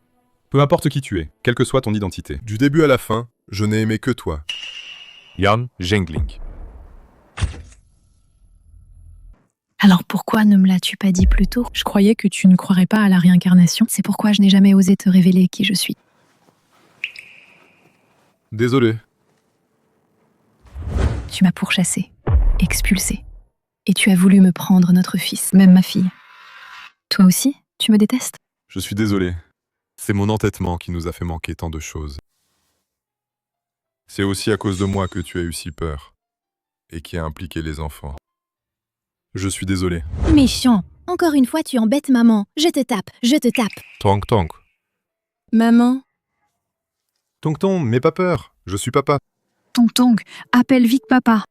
Peu importe qui tu es, quelle que soit ton identité. Du début à la fin, je n'ai aimé que toi. Yan Zhengling. Alors pourquoi ne me l'as-tu pas dit plus tôt? Je croyais que tu ne croirais pas à la réincarnation. C'est pourquoi je n'ai jamais osé te révéler qui je suis. Désolé. Tu m'as pourchassé, expulsé. Et tu as voulu me prendre notre fils, même ma fille. Toi aussi, tu me détestes? Je suis désolé. C'est mon entêtement qui nous a fait manquer tant de choses. C'est aussi à cause de moi que tu as eu si peur. Et qui a impliqué les enfants. Je suis désolé. Méchant. Encore une fois, tu embêtes maman. Je te tape, je te tape. Tonk tonk. Maman. Tonk tonk, mais pas peur. Je suis papa. Tonk tonk, appelle vite papa.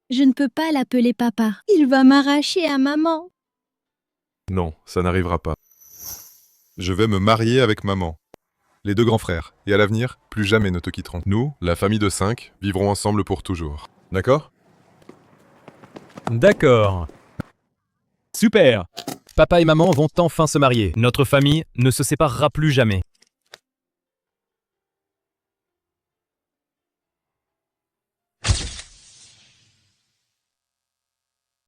Je ne peux pas l'appeler papa. Il va m'arracher à maman. Non, ça n'arrivera pas. Je vais me marier avec maman. Les deux grands frères. Et à l'avenir, plus jamais ne te quitteront. Nous, la famille de 5, vivrons ensemble pour toujours. D'accord? D'accord. Super. Papa et maman vont enfin se marier. Notre famille ne se séparera plus jamais.